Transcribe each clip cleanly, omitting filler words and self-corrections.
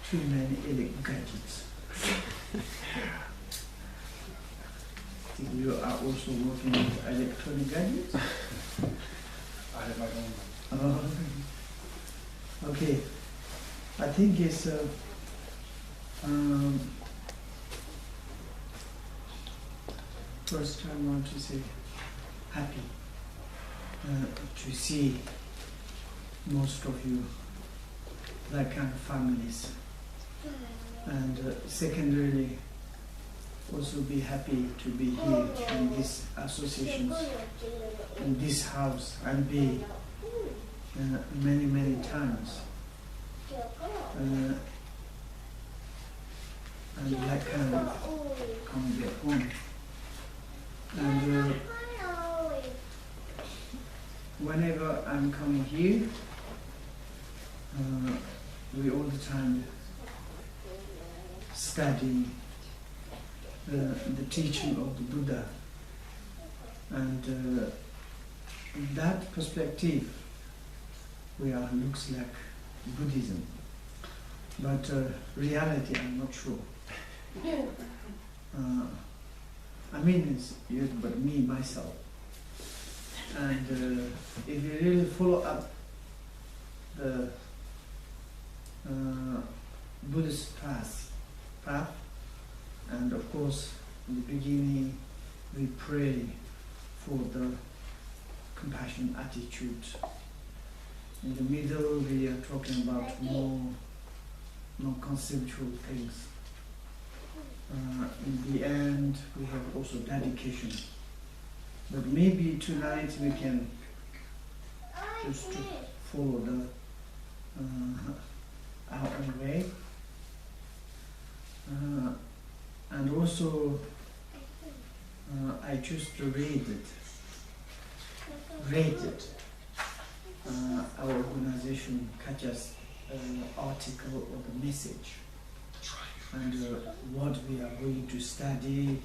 too many electronic gadgets. You are also working with electronic gadgets? I have my own. Oh, okay. I think it's first I want to say happy to see most of you that kind of families, and secondarily also be happy to be here in this associations, in this house, and be many times, and that kind of come back home. And whenever I'm coming here, we all the time study the teaching of the Buddha, and that perspective looks like Buddhism, but reality I'm not sure. I mean, it's you, but me, myself. And if you really follow up the Buddhist path, and of course, in the beginning, we pray for the compassion attitude. In the middle, we are talking about more conceptual things. In the end, we have also dedication. But maybe tonight we can just to follow our own way. And also, I choose to read our organization Kaja's article or the message, and what we are going to study,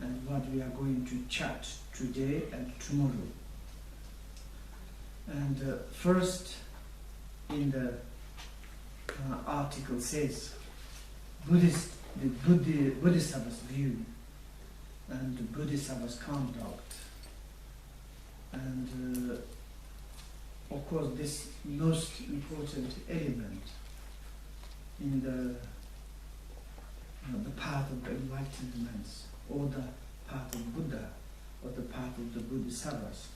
and what we are going to chat today and tomorrow. And first, in the article says, the Bodhisattva's view and the Bodhisattva's conduct. And of course, this most important element in the path of enlightenment, or the path of Buddha, or the path of the Bodhisattvas.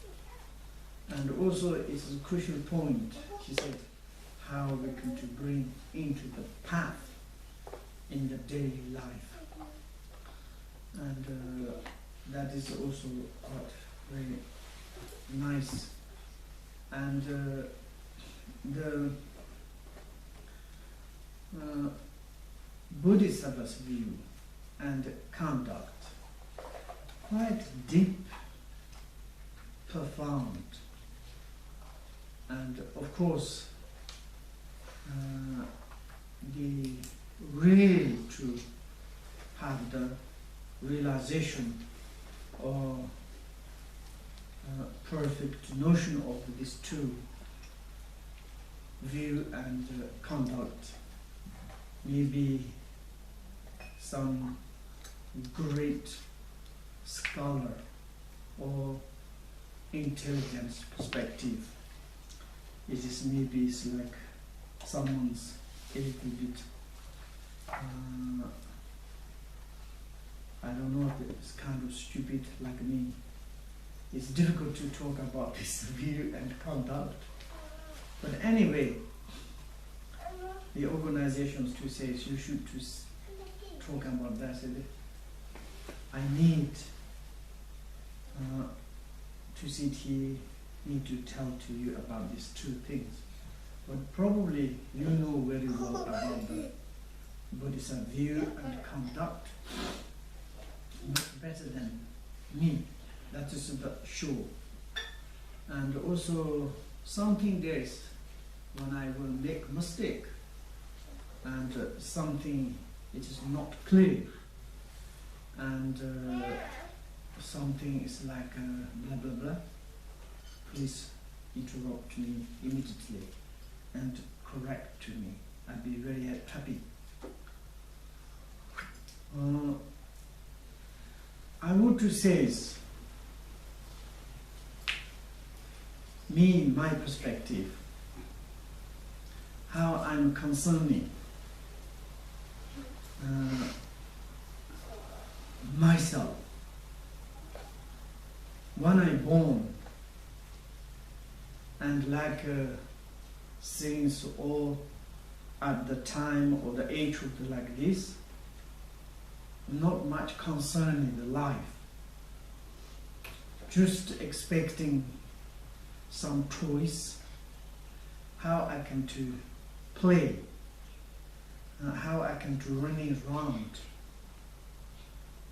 And also, it's a crucial point, he said, how we can to bring into the path in the daily life. And that is also quite very nice. And the Bodhisattva's view and conduct, quite deep, profound, and of course, the really to have the realization or perfect notion of these two, view and conduct, maybe some great scholar or intelligence perspective. It is maybe it's like someone's a little bit, I don't know if it's kind of stupid like me. It's difficult to talk about this view and conduct. But anyway, the organizations to say you should to talk about that. I need to sit here, need to tell to you about these two things. But probably you know very well about the Bodhisattva view and conduct much better than me. That is sure. And also something there is when I will make mistake and something it is not clear, and something is like blah blah blah, please interrupt me immediately and correct to me. I'd be very happy. I want to say is, me, my perspective, how I'm concerning myself. When I born, and like since all at the time or the age of like this, not much concern in the life, just expecting some choice, how I can to play, how I can to running around.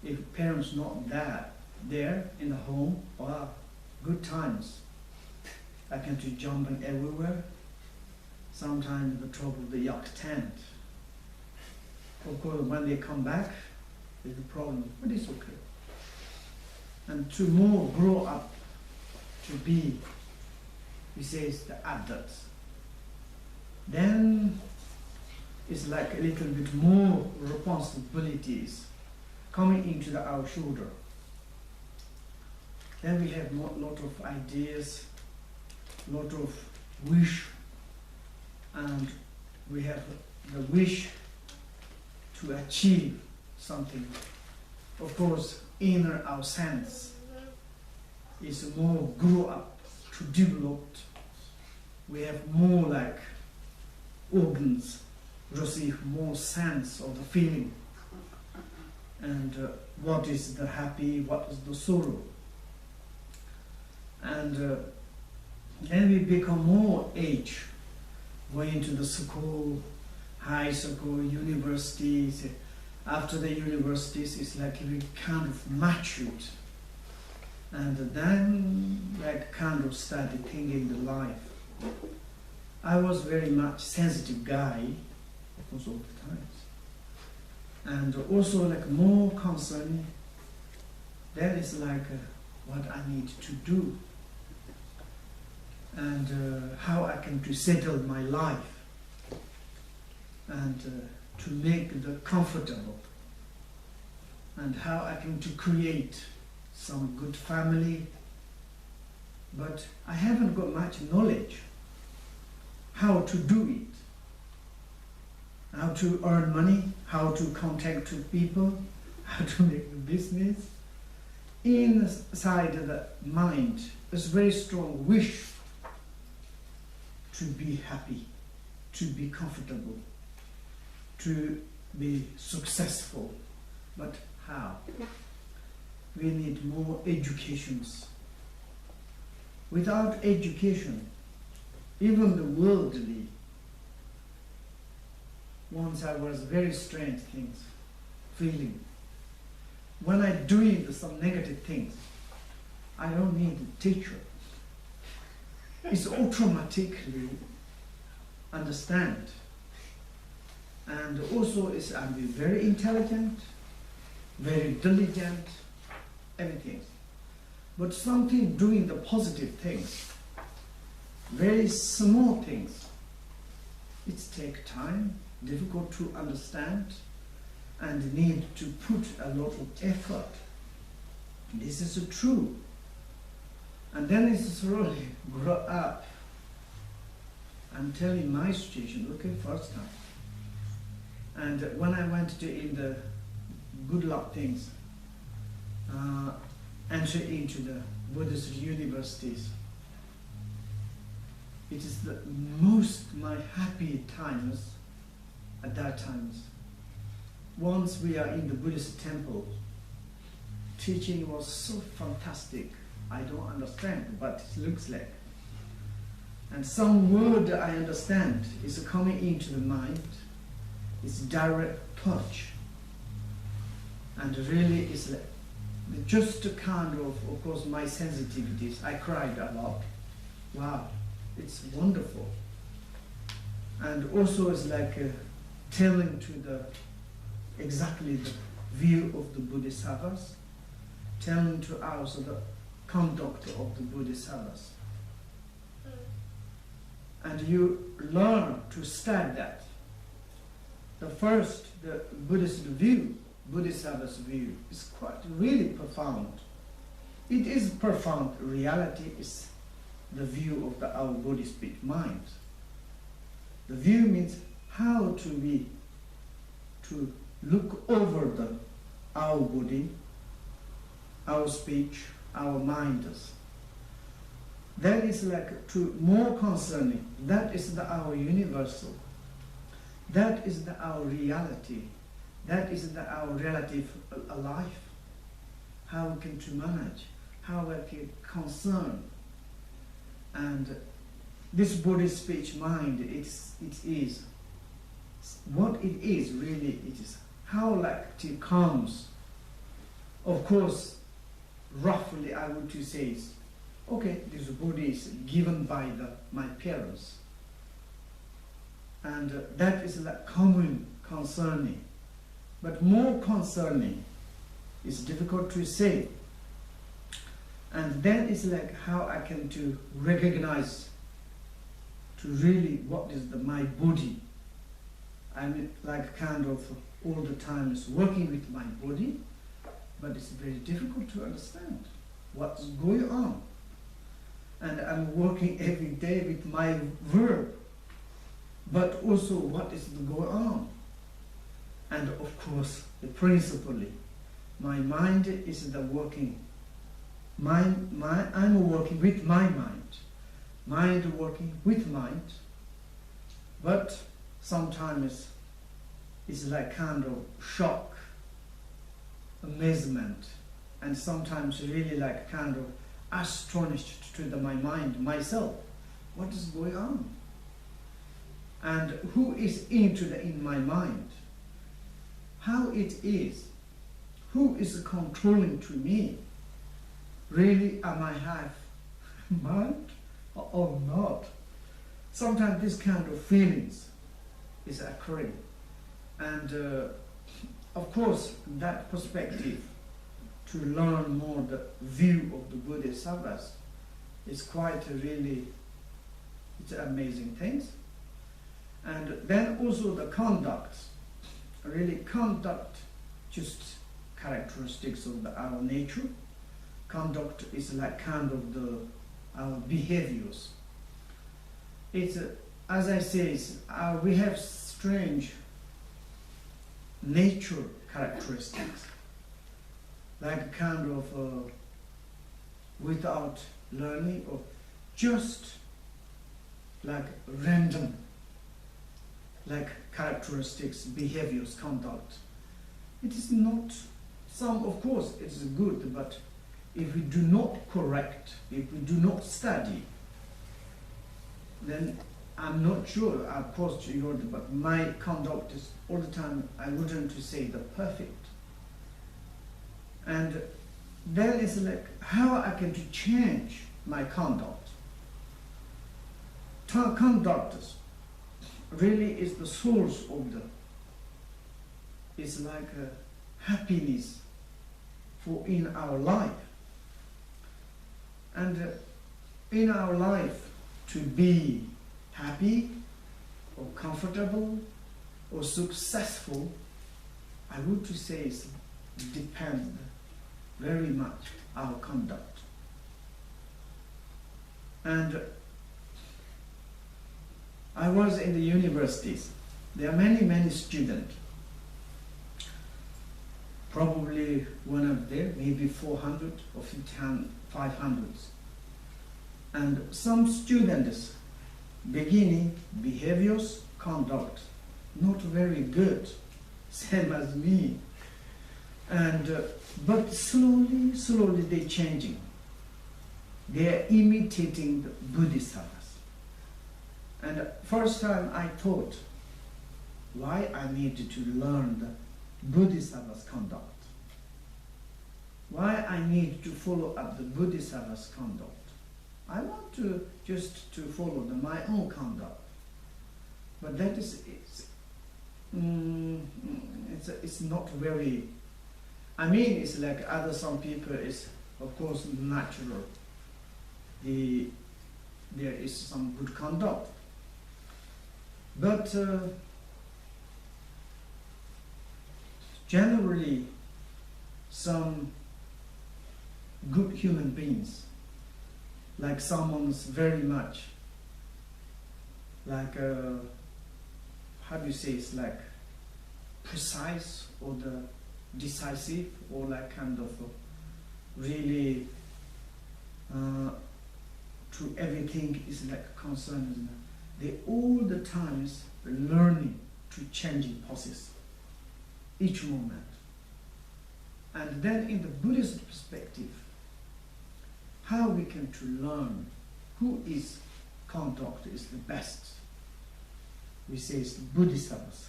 If parents not there in the home, wow, good times. I can to jumping everywhere. Sometimes the trouble the yak tent. Of course, when they come back, there's a problem, but it's okay. And to more grow up to be, he says, the adults. Then it's like a little bit more responsibilities coming into our shoulder. Then we have a lot of ideas, lot of wish, and we have the wish to achieve something. Of course, inner our sense is more grow up to developed. We have more like organs, receive more sense of the feeling, and what is the happy, what is the sorrow. And then we become more age, going to the school, high school, universities. After the universities, it's like we kind of matured. And then like kind of started thinking the life. I was very much sensitive guy, of course, all the times. And also like more concern, that is like what I need to do. And how I can to settle my life and to make it comfortable, and how I can to create some good family. But I haven't got much knowledge how to do it, how to earn money, how to contact to people, how to make a business. Inside the mind is very strong wish to be happy, to be comfortable, to be successful. But how? We need more educations. Without education, even the worldly, once I was very strange things, feeling. When I'm doing some negative things, I don't need a teacher. It's automatically understand. And also I'm very intelligent, very diligent, everything. But something doing the positive things, very small things, it takes time, difficult to understand, and need to put a lot of effort. This is true. And then it's slowly grow up. I'm telling my situation, okay, first time. And when I went to in the good luck things, enter into the Buddhist universities, it is the most my happy times at that times. Once we are in the Buddhist temple, teaching was so fantastic. I don't understand, but it looks like. And some word I understand is coming into the mind. It's direct touch. And really it's like just a kind of course, my sensitivities. I cried a lot. Wow, it's wonderful. And also it's like telling to the exactly the view of the Bodhisattvas, telling to us the conduct of the Bodhisattvas. And you learn to study that. the first, the Buddhist view, Bodhisattva's view, is quite really profound. It is profound. Reality is the view of our body, speech, mind. The view means how to look over our body, our speech, our minds. That is like to more concerning. That is our universal. That is our reality. That is our relative life. How we can to manage, how we can concern. And this body, speech, mind, it is what it is really. It is how like it comes. Of course, roughly I would to say is, okay, this body is given by my parents, and that is like common concerning. But more concerning is difficult to say. And then it's like how I can to recognize to really what is my body. I'm like kind of all the time is working with my body, but it's very difficult to understand what's going on. And I'm working every day with my verb, but also what is going on. And of course, principally, my mind is the working. I'm working with my mind working with mind. But sometimes it's like kind of shock, amazement, and sometimes really like kind of astonished to my mind, myself. What is going on? And who is in my mind? How it is? Who is controlling to me? Really, am I have mind or not? Sometimes this kind of feelings is occurring. And of course, that perspective to learn more the view of the Bodhisattvas is quite really, it's amazing things. And then also the conduct, really conduct, just characteristics of our nature. Conduct is like kind of our behaviors. It's as I say, we have strange nature characteristics, like kind of without learning, or just like random, like characteristics, behaviors, conduct. It is not, some of course it is good, but if we do not correct, if we do not study, then I'm not sure, of course, but my conduct is all the time, I wouldn't say the perfect. And then it's like how I can to change my conduct. Conduct really is the source of it's like a happiness for in our life. And in our life, to be happy or comfortable or successful, I would to say it depends very much our conduct. And I was in the universities. There are many students. Probably one of them, maybe 400 or 500. And some students beginning behaviors, conduct, not very good, same as me. And but slowly they're changing. They're imitating the Bodhisattvas. And first time I thought, why I needed to learn the Bodhisattva's conduct? Why I need to follow up the Bodhisattva's conduct? I want to just to follow my own conduct, but that is it's not very. I mean, it's like some people is of course natural. There is some good conduct, but generally some good human beings, like someone's very much like how do you say, it's like precise or the decisive or like kind of really to everything is like concerned. They all the times learning to changing process each moment. And then in the Buddhist perspective, how we can to learn who is conduct is the best. We say it's Bodhisattva's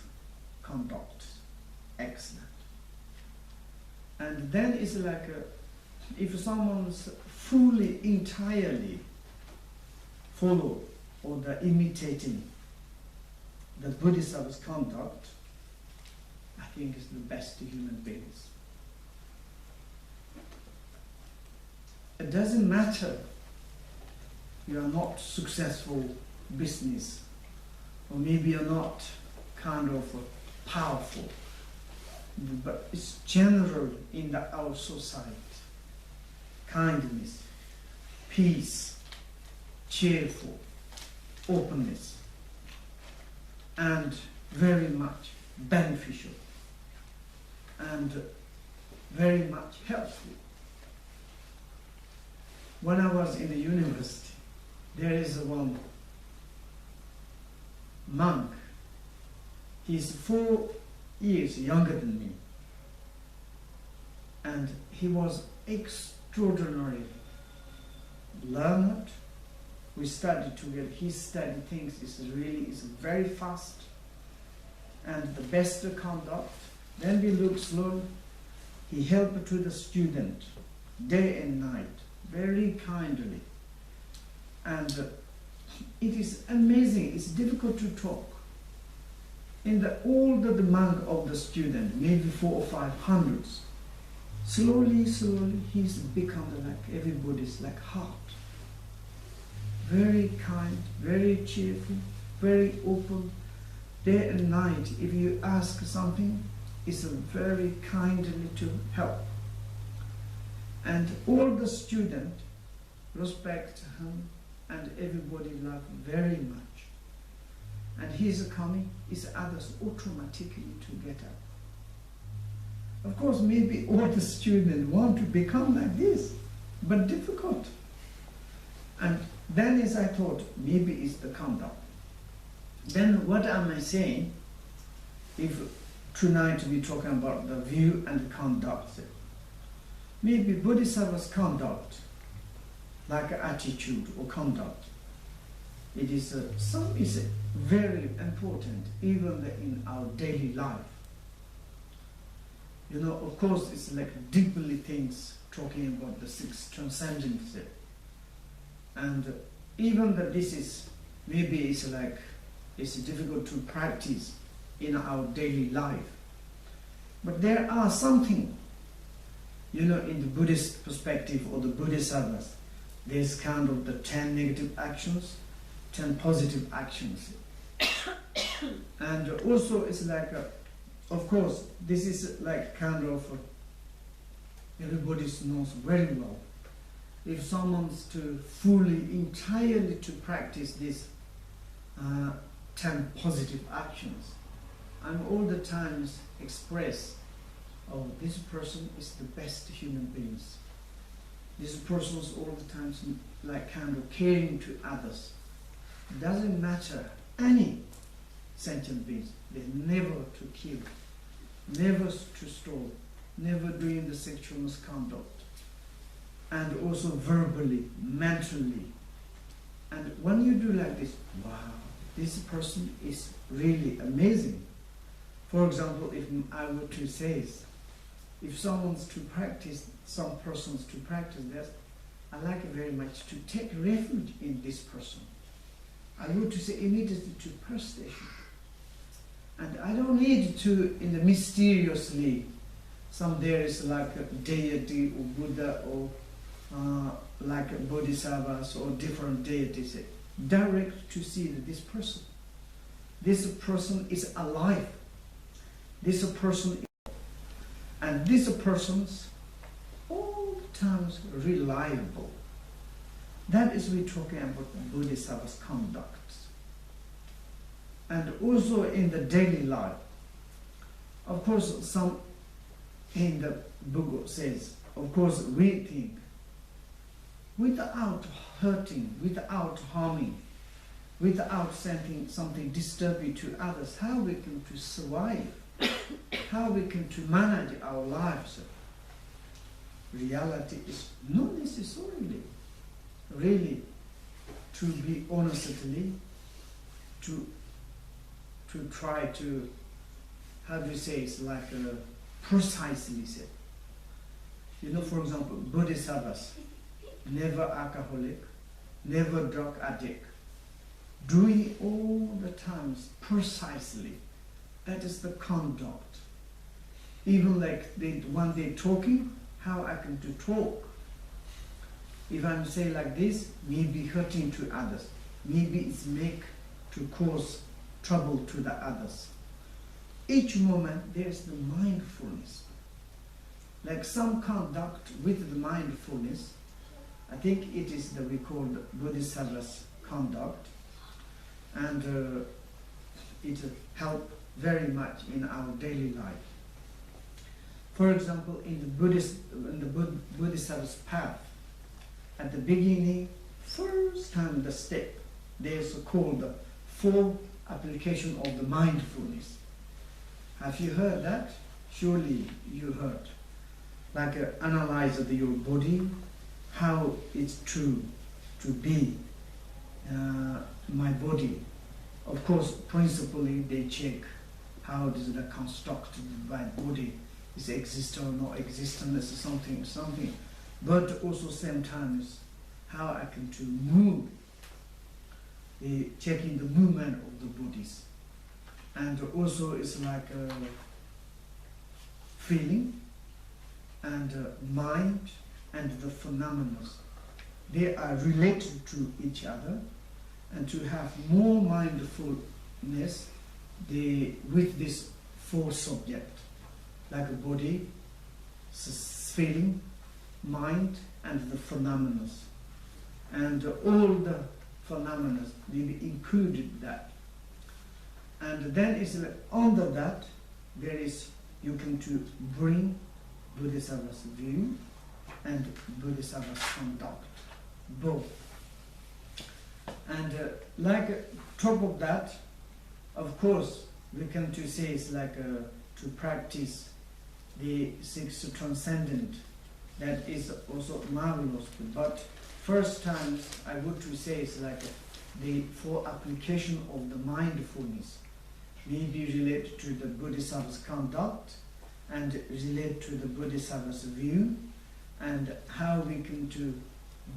conduct, excellent. And then it's like if someone's fully, entirely follow or the imitating the Bodhisattva's conduct, I think is the best human beings. It doesn't matter you are not successful business, or maybe you're not kind of powerful, but it's general in our society. Kindness, peace, cheerful, openness, and very much beneficial, and very much helpful. When I was in the university, there is one monk. He's 4 years younger than me, and he was extraordinary learned. We studied together. He studied things is very fast and the best conduct. Then we look slowly. He helped to the student day and night, very kindly. And it is amazing. It's difficult to talk. In the older the monk of the student, maybe 400 or 500, slowly, he's become like everybody's like heart. Very kind, very cheerful, very open. Day and night, if you ask something, it's very kindly to help. And all the students respect him, and everybody love him very much. And he's coming, is others automatically to get up. Of course, maybe all the students want to become like this, but difficult. And then as I thought, maybe it's the conduct. Then what am I saying? If tonight we're talking about the view and the conduct, maybe Bodhisattva's conduct, like attitude or conduct, it is some is very important even in our daily life. You know, of course, it's like deeply things talking about the six transcendences, and even that this is maybe it's like it's difficult to practice in our daily life. But there are something, you know, in the Buddhist perspective or the Bodhisattvas, there's kind of the 10 negative actions, 10 positive actions. And also it's like, of course, this is like kind of, everybody knows very well. If someone's to fully, entirely to practice this 10 positive actions, I'm all the times express, oh, this person is the best human beings. This person's all the times like kind of caring to others. It doesn't matter any sentient beings. They're never to kill, never to steal, never doing the sexual misconduct, and also verbally, mentally. And when you do like this, wow, this person is really amazing. For example, if I were to say, if someone's to practice, some persons to practice that, I like it very much to take refuge in this person. I would to say immediately to prostration. And I don't need to, in the mysteriously, some there is like a deity or Buddha or like a Bodhisattvas or different deities. Direct to see that this person is alive. This person, And these persons all times reliable. That is we're talking about Bodhisattva's conduct. And also in the daily life. Of course, some in the book says, of course, we think without hurting, without harming, without sending something disturbing to others, how we can to survive, how we can to manage our lives. Reality is not necessarily really to be honestly, to try to, how do you say, it's like precisely said. You know, for example, Bodhisattvas, never alcoholic, never drug addict, doing all the times precisely. That is the conduct. Even like when they're talking, how I can to talk. If I'm saying like this, maybe hurting to others, maybe it's make to cause trouble to the others. Each moment there's the mindfulness. Like some conduct with the mindfulness, I think it is the we call the Bodhisattva's conduct, and it helps very much in our daily life. For example, in the Bodhisattva's path, at the beginning, first time the step, there's called the 4 application of the mindfulness. Have you heard that? Surely you heard. Like analyze your body, how it's true to be my body. Of course, principally they check how is the constructed by body, is exist or not existent, is something. But also sometimes how I can to move, checking the movement of the bodies. And also it's like feeling and mind and the phenomena. They are related to each other, and to have more mindfulness with this 4 subject, like a body, feeling, mind, and the phenomena. And all the phenomena will be included that. And then it's like under that, there is, you can to bring Bodhisattva's view and Bodhisattva's conduct, both. And like top of that, of course, we can to say it's like to practice the 6 transcendent. That is also marvelous. But first time I would to say it's like the 4 application of the mindfulness. Maybe relate to the Bodhisattva's conduct and relate to the Bodhisattva's view, and how we can to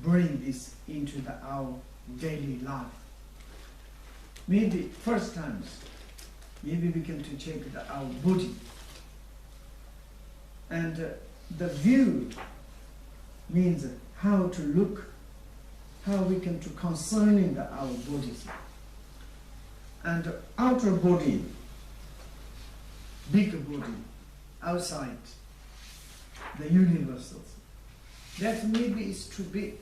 bring this into our daily life. Maybe first times, maybe we can to check our body. And the view means how to look, how we can to concerning our bodies. And outer body, bigger body, outside, the universals. That maybe is too big.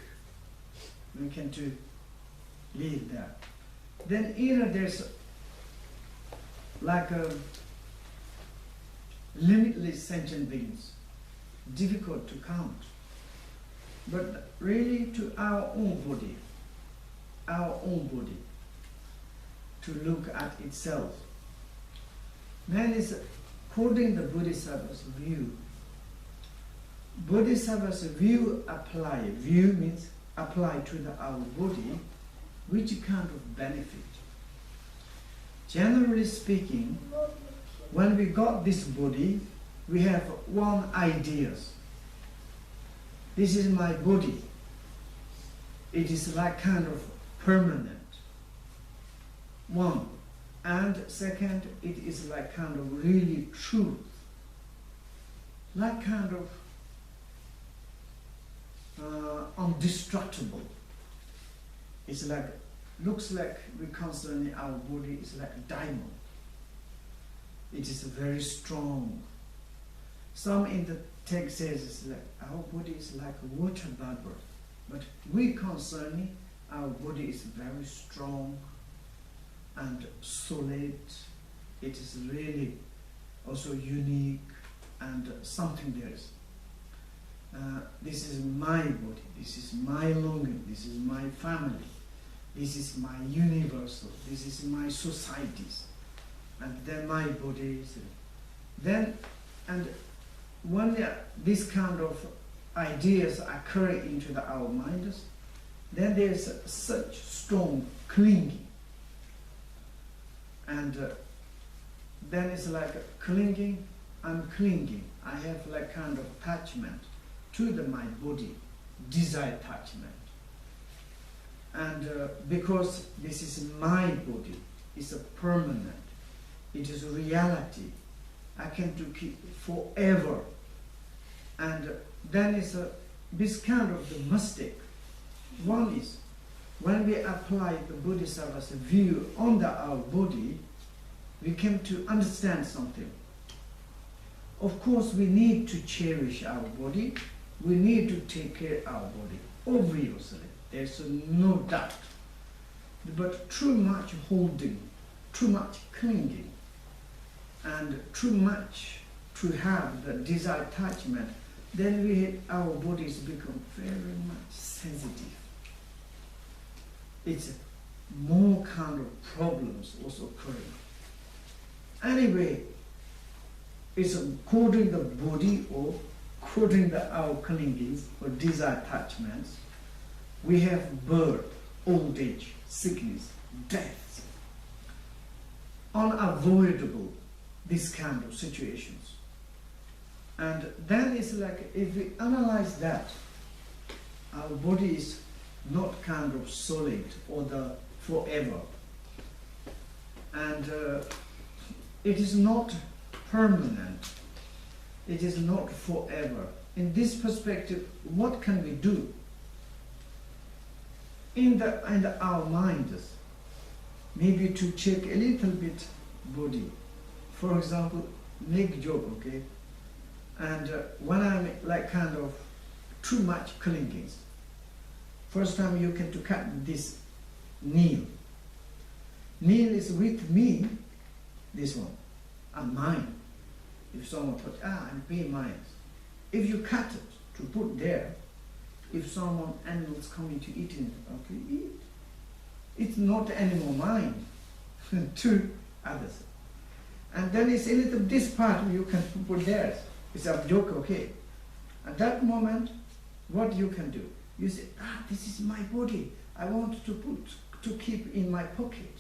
We can to leave that. Then either there's like a limitless sentient beings, difficult to count. But really to our own body, to look at itself. Then is according to the Bodhisattva's view. Bodhisattva's view apply. View means apply to our body, which kind of benefit. Generally speaking, when we got this body, we have 1 idea. This is my body. It is like kind of permanent. 1. And second, it is like kind of really truth. Like kind of indestructible. It's like, looks like we concerning our body is like a diamond. It is very strong. Some in the text says it's like our body is like a water bubble, but we concerning our body is very strong and solid. It is really also unique and something there is. This is my body, this is my longing, this is my family, this is my universal, this is my societies, and then my body is then, and when this kind of ideas occur into our minds, then there's such strong clinging, and then it's like clinging, I'm clinging, I have like kind of attachment to my body, desire attachment. And because this is my body, it's a permanent, it is a reality, I can do keep forever. And then it's this kind of the mistake. One is, when we apply the Bodhisattva's view on our body, we came to understand something. Of course, we need to cherish our body, we need to take care of our body, obviously, there's no doubt. But too much holding, too much clinging, and too much to have the desire attachment, then our bodies become very much sensitive. It's more kind of problems also occurring. Anyway, it's according the body or according our clingings or desire attachments, we have birth, old age, sickness, death. Unavoidable, these kind of situations. And then it's like, if we analyze that, our body is not kind of solid or the forever. And it is not permanent. It is not forever. In this perspective, what can we do? In our minds, maybe to check a little bit body. For example, make joke, okay? And when I'm like kind of too much clinging, first time you can to cut this nail. Nail is with me, this one, and mine. If someone put, I'm paying mine. If you cut it to put there, if someone animals coming to eat it, okay, eat. It's not animal mine to others. And then it's a little this part you can put there. It's a joke, okay. At that moment, what you can do? You say, this is my body. I want to keep in my pocket.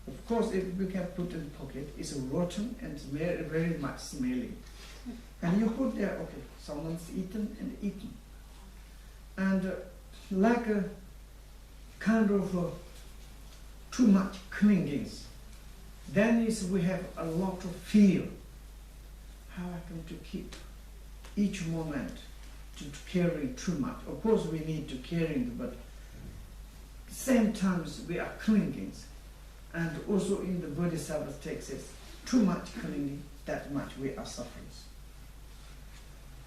Of course, if we can put in the pocket, it's rotten and very, very much smelly. And you put there, okay, someone's eaten and eaten. And like a kind of too much clingings, then we have a lot of fear. How I can to keep each moment to carry too much. Of course, we need to carry, but same times we are clinging. And also in the Bodhisattva's text says, too much clinging, that much we are suffering.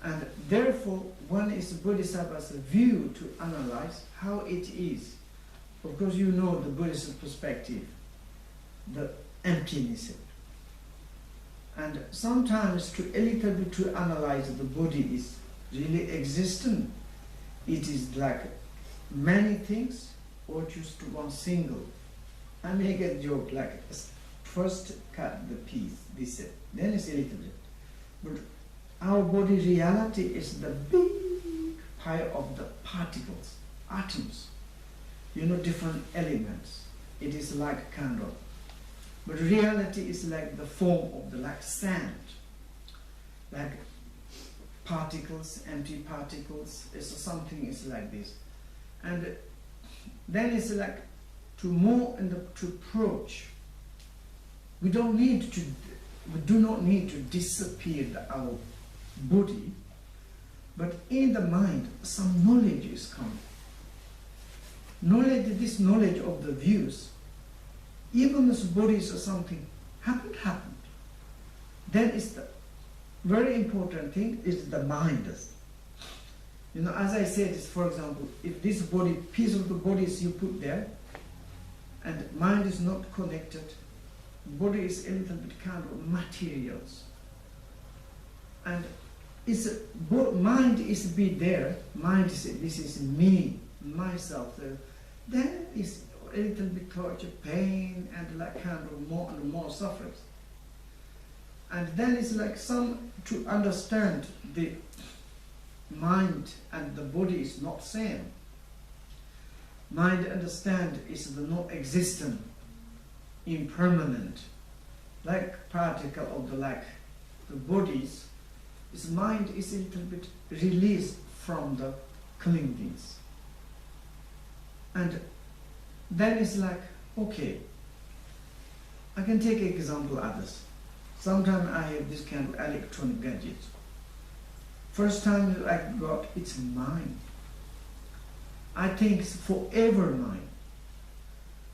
And therefore, one is the Bodhisattva's view to analyze how it is. Of course, you know the Buddhist perspective, the emptiness. And sometimes to a little bit to analyze the body is really existent. It is like many things or just one single. I make a joke like first cut the piece, this, then it's a little bit. But our body reality is the big pile of the particles, atoms, different elements. It is like kind of. But reality is like the form of the like sand, like particles, empty particles. It's something is like this, and then it's like to more and to approach. We do not need to disappear our body, but in the mind some knowledge is coming. This knowledge of the views, even this bodies or something happened, then it's very important thing is the mind. You know, as I said, for example, if this body, piece of the body is you put there, and mind is not connected, body is a little bit kind of materials. And mind is be there, mind is, this is me, myself, then it's a little bit torture, pain, and like kind of more and more suffering. And then it's like to understand the mind and the body is not same. Mind understand is the not existent, impermanent, like particle of the bodies. His mind is a little bit released from the clingings. And then it's like, okay, I can take an example others. Sometimes I have this kind of electronic gadgets. First time I got, it's mine. I think it's forever mine.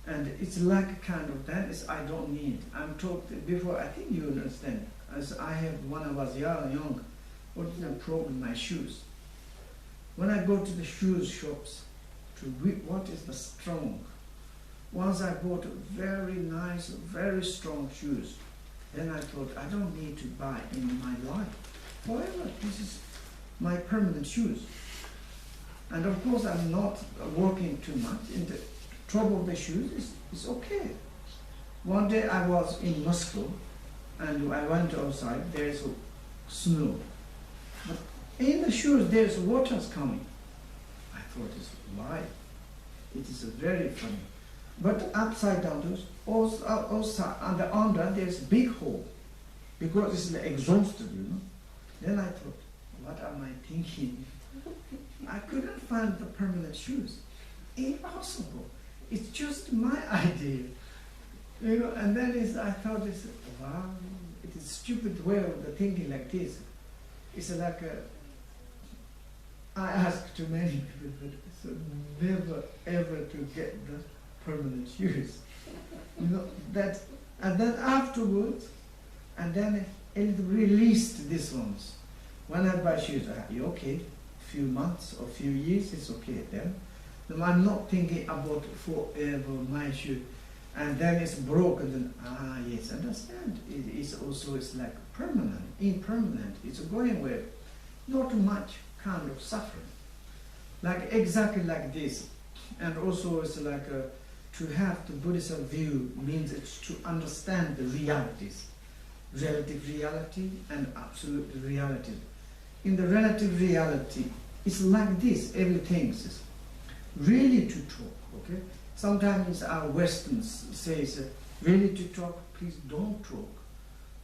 And it's like a kind of that is I don't need. I'm talked before, I think you understand. As I have, when I was young, what is the problem? My shoes. When I go to the shoes shops, to what is the strong? Once I bought very nice, very strong shoes. Then I thought, I don't need to buy in my life. However, this is my permanent shoes. And of course, I'm not working too much. In the top of the shoes is okay. One day I was in Moscow, and I went outside, there's snow. But in the shoes, there's water coming. I thought, why? It is very funny. But upside down, also under there's a big hole, because it's exhausted, you know. Then I thought, what am I thinking? I couldn't find the permanent shoes. Impossible. It's just my idea. You know, and then I thought, wow, it is a stupid way of the thinking like this. It's like I ask to many people, but so never ever to get the permanent shoes. You know, that, and then afterwards, and then it released these ones. When I buy shoes, okay, few months or few years, it's okay then. I'm not thinking about forever my shoe. And then it's broken, then, yes, understand. It's also, it's like permanent, impermanent. It's going away. Not much kind of suffering. Like exactly like this. And also it's like to have the Buddhist view means it's to understand the realities. Relative reality and absolute reality. In the relative reality, it's like this, everything is really to talk, okay? Sometimes our Westerns says, really to talk, please don't talk.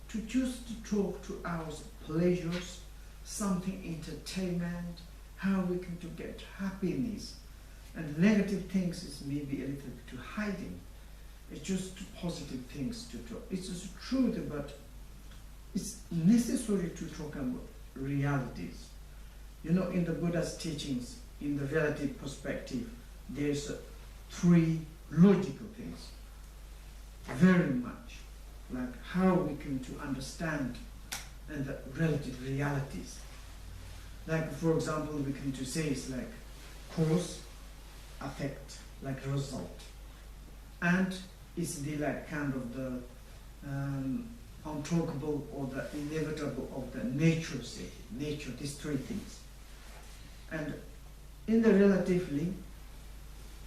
To choose to talk to our pleasures, something entertainment, how we can to get happiness. And negative things is maybe a little bit to hiding. It's just positive things to talk. It's just truth, but it's necessary to talk about realities. You know, in the Buddha's teachings, in the relative perspective, there's three logical things. Very much. Like how we can to understand and the relative realities. Like, for example, we can to say it's like cause, effect, like result. And it's the like kind of the untalkable or the inevitable of the nature state. Nature, these three things. And in the relatively,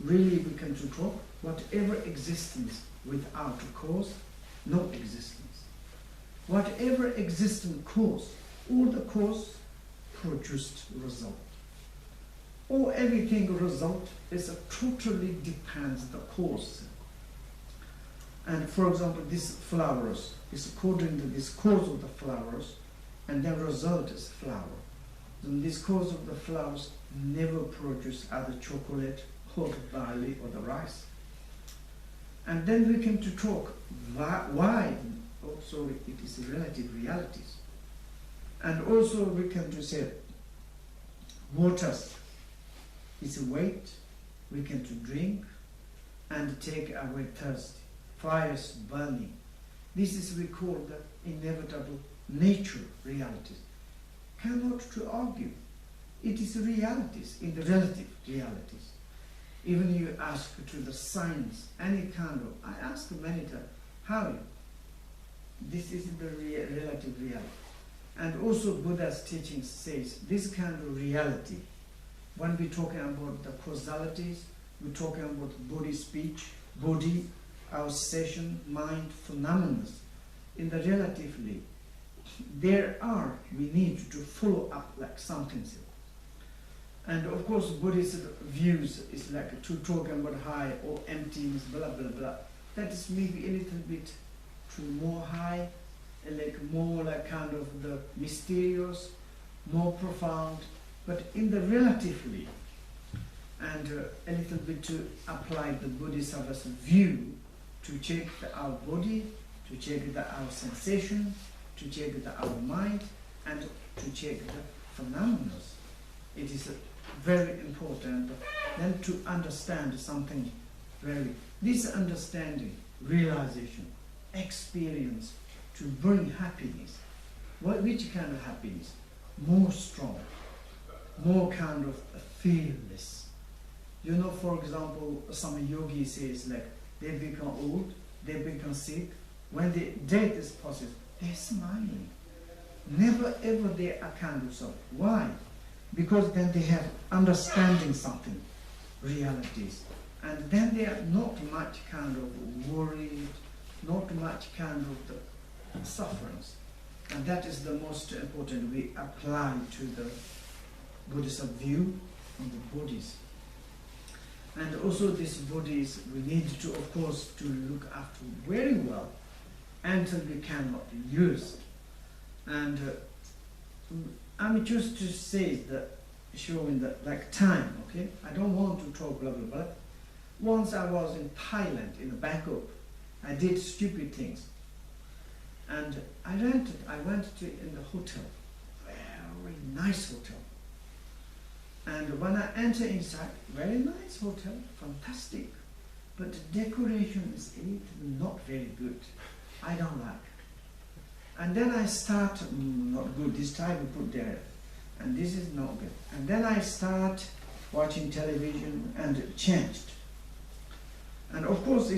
really we can to talk whatever existence without a cause, no existence. Whatever existent cause, all the cause produced result. Or everything result is a totally depends the cause. And for example, this flowers is according to this cause of the flowers, and the result is flower. Then this cause of the flowers never produce either chocolate, or the barley, or the rice. And then we came to talk why. Also, it is relative realities. And also we can to say water is a weight, we can to drink and take away thirst. Fires burning. This is we call the inevitable nature realities, cannot to argue. It is realities, in the relative realities. Even you ask to the science, any kind of, I ask many times, how? This is the relative reality. And also Buddha's teaching says, this kind of reality, when we're talking about the causalities, we're talking about body speech, body, our session, mind, phenomena. In the relatively, we need to follow up like something. And of course, Buddhist views is like to talk about high or emptiness, blah, blah, blah. That is maybe a little bit to more high, like more like kind of the mysterious, more profound, but in the relatively, and a little bit to apply the Bodhisattva's view to check our body, to check our sensation, to check our mind, and to check the phenomena. It is very important then to understand something this understanding, realization, experience to bring happiness. Which kind of happiness? More strong, more kind of fearless. You know, for example, some yogi says like they become old, they become sick. When the death is possible, they're smiling. Never ever they are kind of so. Why? Because then they have understanding something, realities. And then they are not much kind of worried, not much kind of the sufferings. And that is the most important we apply to the Buddhist view on the bodies. And also these bodies we need to, of course, to look after very well until we cannot use. And I'm just to say that, showing that like time, okay? I don't want to talk blah, blah, blah. Once I was in Thailand, in Bangkok, I did stupid things. And I went to in the hotel, very nice hotel. And when I enter inside, very nice hotel, fantastic. But the decoration is not very good. I don't like. And then I start, not good, this time we put there, and this is not good. And then I start watching television and changed. And of course,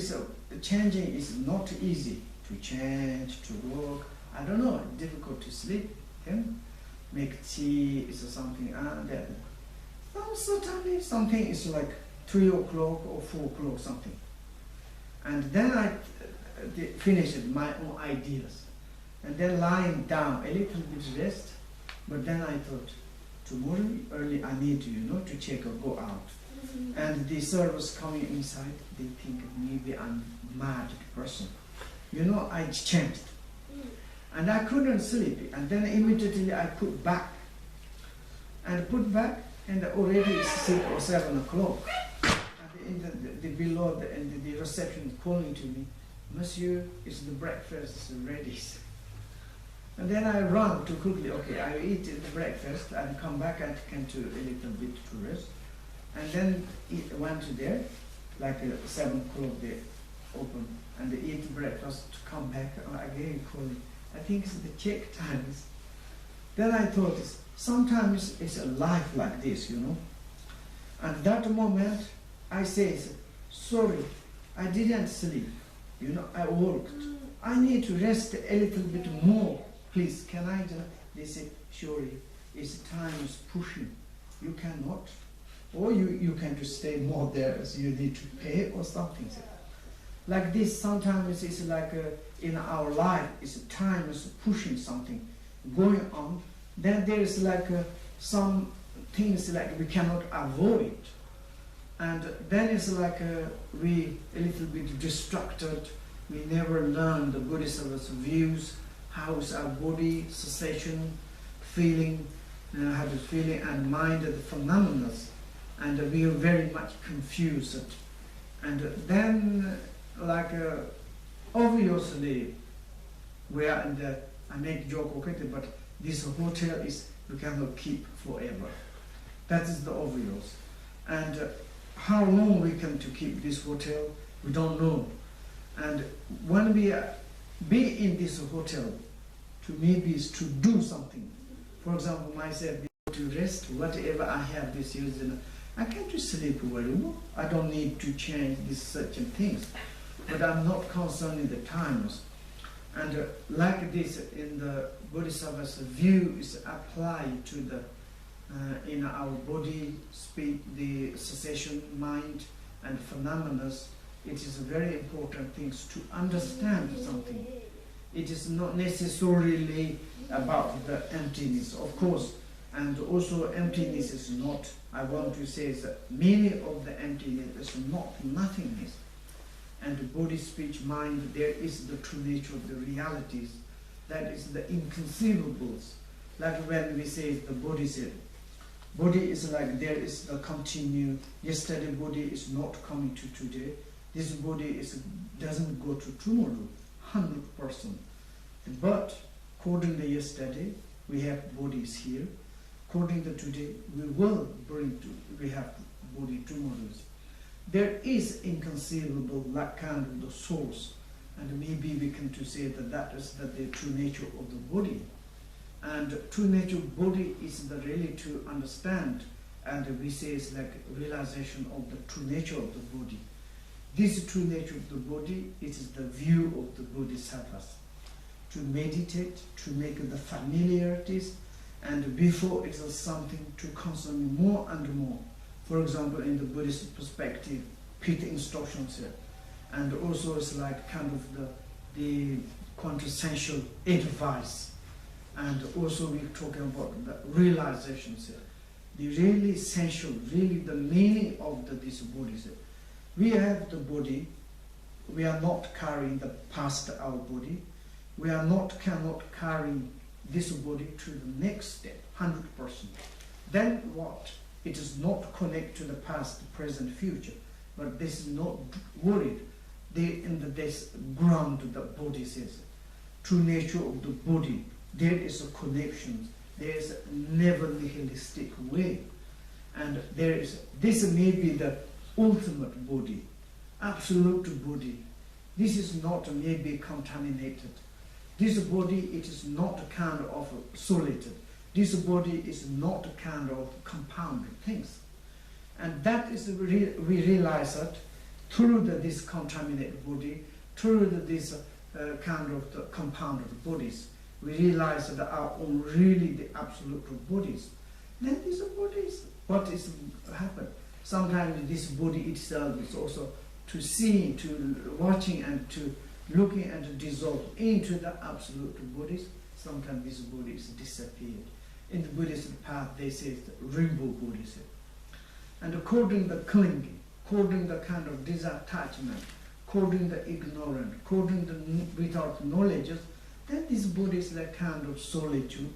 changing is not easy to change, to work. I don't know, difficult to sleep. Make tea is something. Certainly something is like 3 o'clock or 4 o'clock something. And then I finished my own ideas. And then lying down, a little bit rest. But then I thought, tomorrow early I need to, to check or go out. And the servers coming inside, they think maybe I'm mad person. I changed. And I couldn't sleep. And then immediately I put back. And put back, and already it's 6 or 7 o'clock. And the below, the reception is calling to me, Monsieur, it's the breakfast ready. And then I run too quickly. Okay, I eat the breakfast and come back and can to a little bit to rest. And then went to there, like 7 o'clock they open, and they eat breakfast to come back again calling. I think it's the check times. Then I thought, sometimes it's a life like this, And that moment, I say, sorry, I didn't sleep. I worked. I need to rest a little bit more. Please, can I just, they said, surely, it's time is pushing. You cannot. Or you can just stay more there, so you need to pay or something. Like this, sometimes it's like in our life, it's time is pushing something, going on. Then there is like some things like we cannot avoid. And then it's like we a little bit distracted. We never learn the Buddhist views, how is our body, sensation, feeling, how to feeling and mind, the phenomena. And we are very much confused. And then, like, obviously, we are in the, I make joke, okay, but this hotel is, we cannot keep forever. That is the obvious. And how long we can to keep this hotel, we don't know. And when we be in this hotel, to maybe is to do something. For example, myself, to rest, whatever I have this use, I can just sleep very well. I don't need to change these certain things. But I'm not concerning the times. And like this, in the Bodhisattva's view is applied to the in our body, speak, the cessation, mind, and phenomena. It is very important things to understand something. It is not necessarily about the emptiness, of course, and also emptiness is not, I want to say that many of the emptiness is not nothingness. And the body, speech, mind, there is the true nature of the realities, that is the inconceivables. Like when we say the body said, body is like there is the continue, yesterday body is not coming to today, this body doesn't go to tomorrow, 100%. But according to yesterday, we have bodies here. According to today, we have body tomorrows. There is inconceivable that kind of the source, and maybe we can to say that is the true nature of the body. And true nature of body is the really to understand, and we say it's like realization of the true nature of the body. This true nature of the body, it is the view of the Bodhisattvas. To meditate, to make the familiarities, and before it is something to concern more and more. For example, in the Buddhist perspective, pit instructions here. And also it's like kind of the quintessential advice. And also we're talking about the realizations here. The really essential, really the meaning of this body. We have the body, we are not carrying the past our body, we are cannot carry this body to the next step, 100%. Then what? It is not connected to the past, present, future, but this is not worried. This ground the body says, true nature of the body, there is a connection, there is a never nihilistic way, and there is, this may be the ultimate body, absolute body. This is not maybe contaminated. This body, it is not kind of solid. This body is not kind of compounded things. And that is, we realize that through this contaminated body, through this kind of the compounded bodies, we realize that our own really the absolute bodies. Then these bodies, what is happened? Sometimes this body itself is also to see, to watching and to looking and to dissolve into the absolute bodies. Sometimes this body is disappeared. In the Buddhist path, they say it's the rainbow Buddhism. And according to the clinging, according to the kind of disattachment, according to the ignorant, according to without knowledge, then this body is like kind of solitude,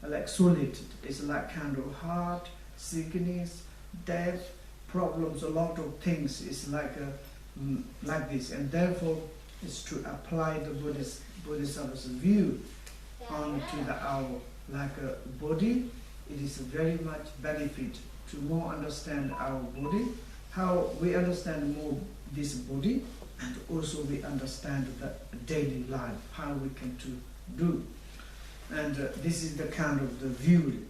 like solitude. It's like kind of heart, sickness, death, problems, a lot of things. It's like this, and therefore it's to apply the Bodhisattva's view onto our body. It is very much benefit to more understand our body, how we understand more this body, and also we understand the daily life, how we can to do. And this is the kind of the view.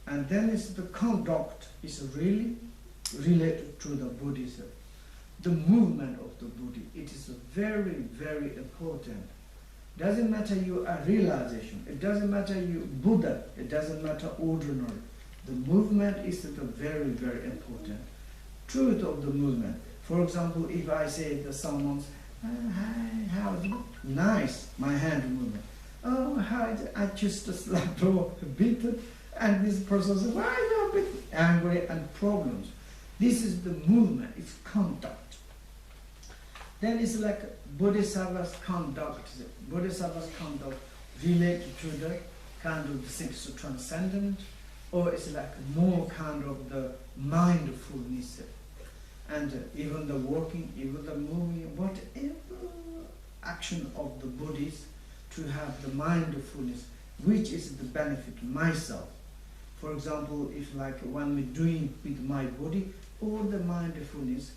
And then it's the conduct is really related to the Buddhism. The movement of the body, it is very, very important. Doesn't matter you are realization, it doesn't matter you Buddha, it doesn't matter ordinary. The movement is the very, very important. Truth of the movement. For example, if I say to someone, hi, how is it? Nice, my hand movement. Oh, how is it? I just slapped or beaten, and this person says, why are you a bit angry and problems? This is the movement, it's conduct. Then it's like Bodhisattva's conduct. Bodhisattva's conduct related to the kind of the sixth transcendent, or it's like more kind of the mindfulness. And even the walking, even the moving, whatever action of the Buddhists to have the mindfulness, which is the benefit myself. For example, if like when we're doing with my body, all the mindfulness,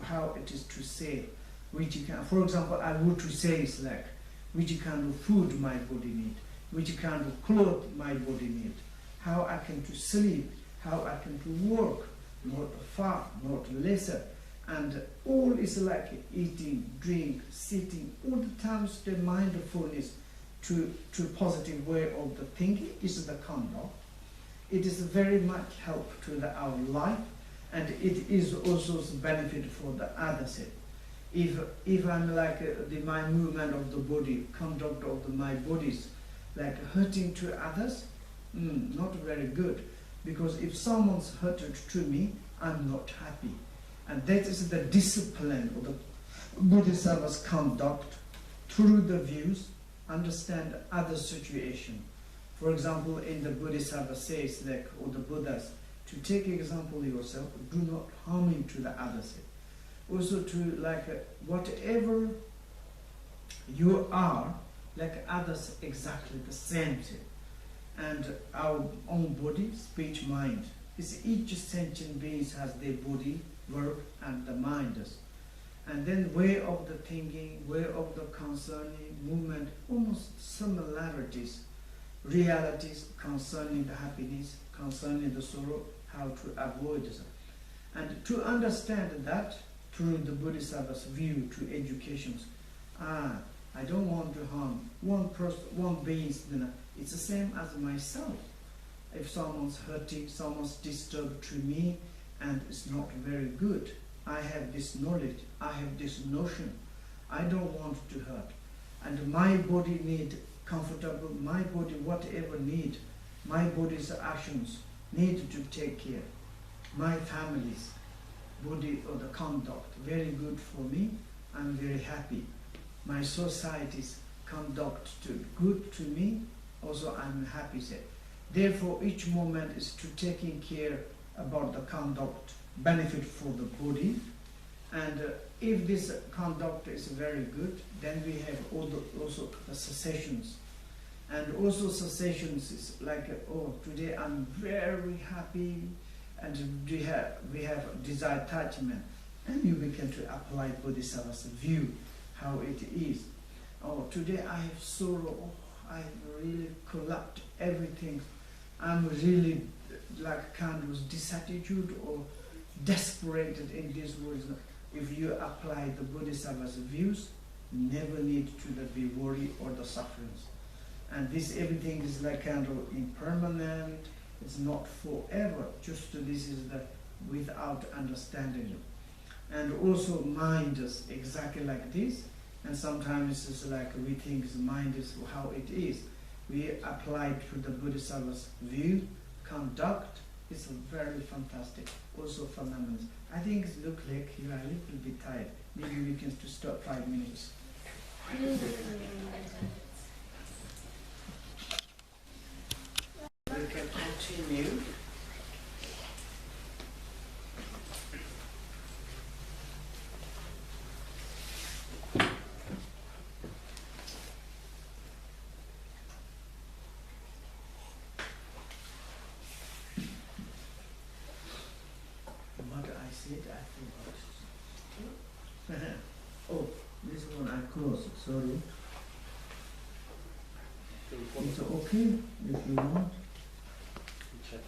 how it is to say, which you can, for example, I would to say is like, which kind of food my body need. which kind of clothes my body need, how I can to sleep, how I can to work, not far, not lesser, and all is like eating, drink, sitting, all the times the mindfulness to positive way of the thinking is the conduct. It is very much help to our life, and it is also a benefit for the others. If I'm like my movement of the body, conduct of my bodies, like hurting to others, not very good. Because if someone's hurted to me, I'm not happy. And that is the discipline of the Bodhisattva's conduct through the views, understand other situation. For example, in the Bodhisattva says, like, or the Buddhas, to take example yourself, do not harming to the others. Also to like whatever you are, like others exactly the same thing. And our own body, speech, mind. It's each sentient being has their body, work, and the mind. And then way of the thinking, way of the concerning movement, almost similarities, realities concerning the happiness, concerning the sorrow, how to avoid it. And to understand that through the Bodhisattva's view to educations, I don't want to harm one person, one being. It's the same as myself. If someone's hurting, someone's disturbed to me, and it's not very good, I have this knowledge, I have this notion, I don't want to hurt. And my body need comfortable, my body whatever need, my body's actions need to take care. My family's body or the conduct, very good for me, I'm very happy. My society's conduct good to me, also I'm happy. Therefore, each moment is to taking care about the conduct, benefit for the body. And if this conduct is very good, then we have also the cessations. And also cessations is like, oh, today I'm very happy, and we have desire attachment. And you begin to apply Bodhisattva's view, how it is. Oh, today I have sorrow, oh, I really collapsed everything. I'm really like kind of dissatisfied or desperate in this world. If you apply the Bodhisattva's views, never need to be worry or the sufferings. And this everything is like kind of impermanent, it's not forever, just this is the without understanding. And also mind is exactly like this, and sometimes it's like we think the mind is how it is. We apply it to the Bodhisattva's view, conduct, it's very fantastic, also phenomenal. I think it looks like you are a little bit tired. Maybe we can stop 5 minutes. We can continue. What I said, I forgot. Oh, this one I closed, sorry. It's okay if you want. Check.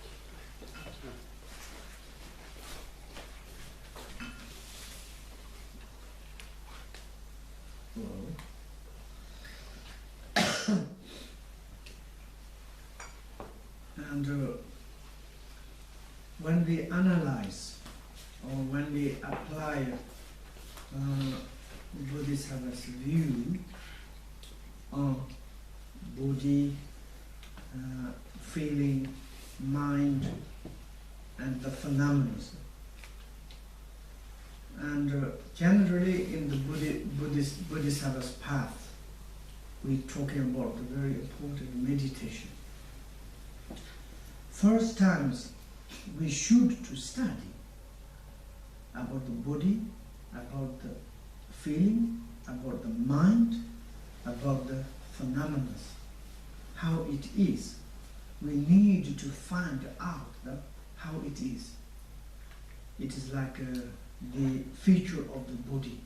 And when we analyze or when we apply Bodhisattva's view on body, feeling, mind, and the phenomena. And generally in the Bodhisattva's path, we're talking about the very important meditation. First times we should to study about the body, about the feeling, about the mind, about the phenomena, how it is. We need to find out how it is. It is like the feature of the body,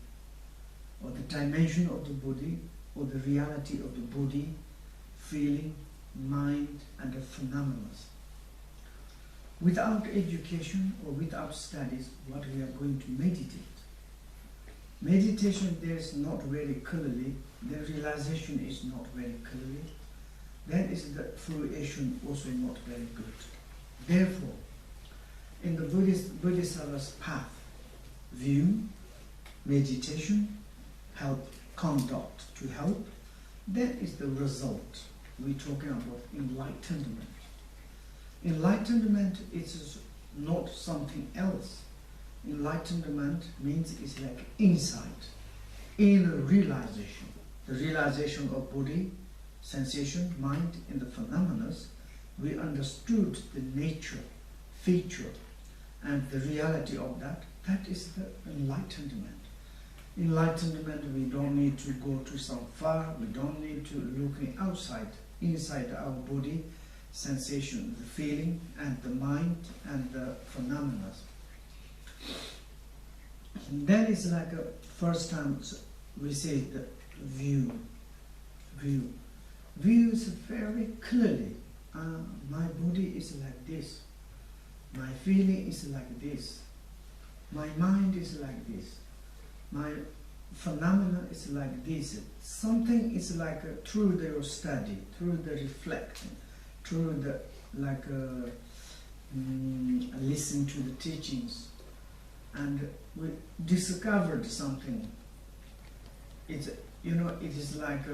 or the dimension of the body, or the reality of the body, feeling, mind, and the phenomena. Without education or without studies, what we are going to meditate. Meditation there is not very clearly, the realization is not very clearly, then is the fruition also not very good. Therefore, in the Bodhisattva's path, view, meditation, help, conduct to help, that is the result. We're talking about enlightenment. Enlightenment is not something else. Enlightenment means it's like insight, inner realization. The realization of body, sensation, mind, and the phenomena. We understood the nature, feature, and the reality of that. That is the enlightenment. Enlightenment, we don't need to go to some far, we don't need to look outside, inside our body, sensation, the feeling, and the mind, and the phenomena. That is like a first time we say the view. View is very clearly, my body is like this, my feeling is like this, my mind is like this, my phenomena is like this. Something is like through the study, through the reflection, through the listen to the teachings, and we discovered something. It's, you know, it is like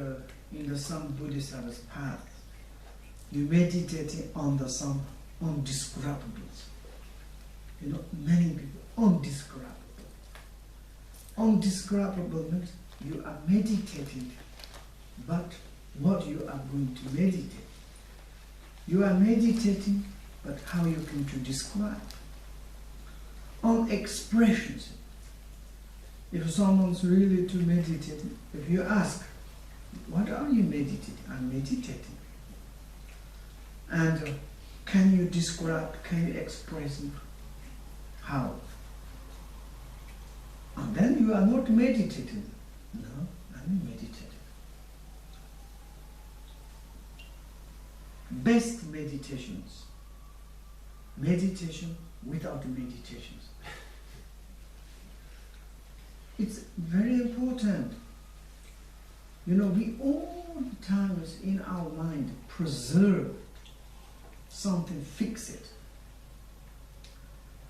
in the some Bodhisattva's path, you meditating on the some undescribables. You know, many people undescribable. Undescribable means you are meditating, but what you are going to meditate. You are meditating, but how you can to describe. On expressions. If someone's really to meditate, if you ask, what are you meditating? I'm meditating. And can you describe, can you express how? And then you are not meditating. No, I'm meditating. Best meditations. Meditation without meditations. It's very important. You know, we all the time is in our mind preserve something, fix it.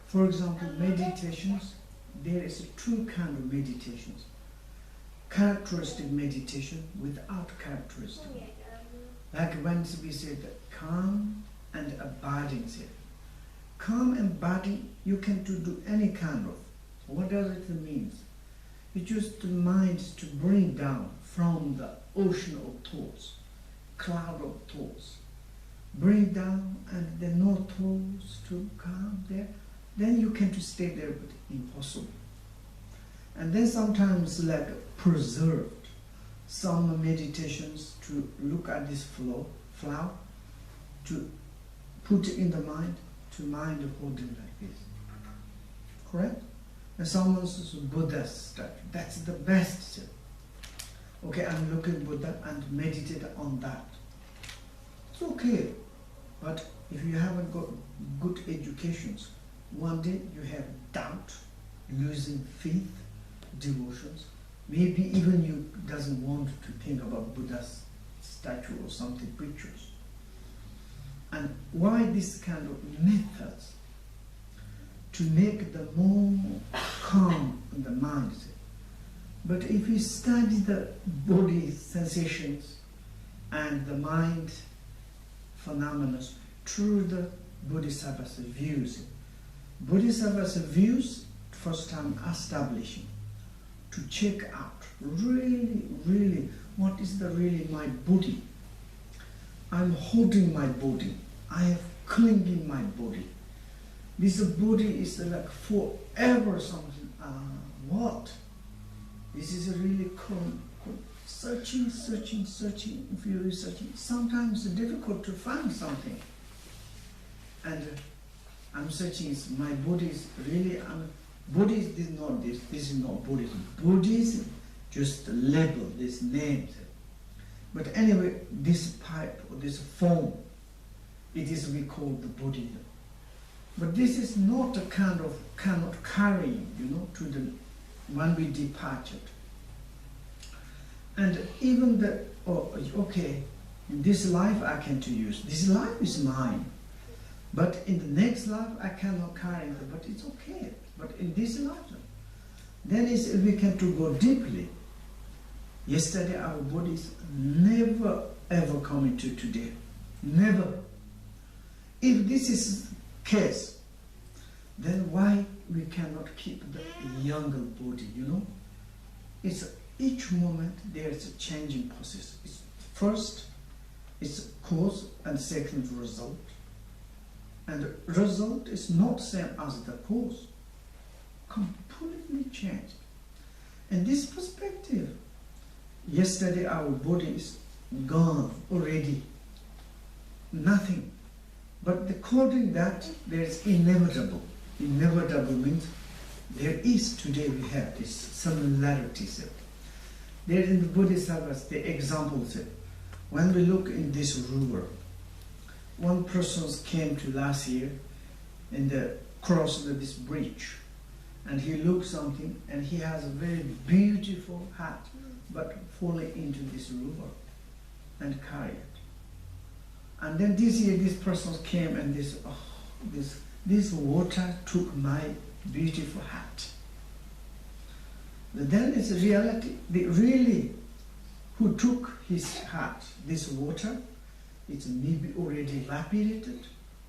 For example, meditations, there is two kinds of meditations. Characteristic meditation without characteristic. Like when we say that calm and abiding state. Calm and abiding, you can do any kind of. What does it mean? It's just the mind to bring down from the ocean of thoughts, cloud of thoughts. Bring down and then no thoughts to calm there. Then you can to stay there, but impossible. And then sometimes like preserved. Some meditations to look at this flower, to put it in the mind, to mind holding like this. Correct? And someone's Buddha statue. That's the best. Okay, I'm looking at Buddha and meditate on that. It's okay. But if you haven't got good educations, one day you have doubt, losing faith, devotions. Maybe even you doesn't want to think about Buddha's statue or something, pictures. And why this kind of methods? To make the more calm in the mind. But if you study the body sensations and the mind phenomena through the Bodhisattva's views, Bodhisattva's views first time establishing, to check out really what is the really my body. I'm holding my body. I have clinging my body. This body is like forever something. What? This is a really searching, if you're researching. Sometimes it's difficult to find something. And I'm searching, my body is really, body is not this is not Buddhism. Buddhism, just label, this name. But anyway, this pipe or this form, it is we call the body. But this is not a kind of cannot carry, to the when we departed. And even the okay, in this life I can to use. This life is mine. But in the next life I cannot carry it, but it's okay. But in this life, then we can to go deeply. Yesterday our bodies never ever come into today. Never. If this is the case, then why we cannot keep the younger body, It's each moment there is a changing process. It's first, it's cause, and second, result. And the result is not same as the cause. Completely changed. And this perspective, yesterday our body is gone already. Nothing. But according that, there is inevitable. Inevitable means there is today we have this similarities. There in the Bodhisattvas, the examples. When we look in this river, one person came to last year and crossed this bridge, and he looked something, and he has a very beautiful hat, but falling into this river and carried it. And then this year, this person came and this water took my beautiful hat. But then it's a reality. Really, who took his hat, this water, it's maybe already evaporated,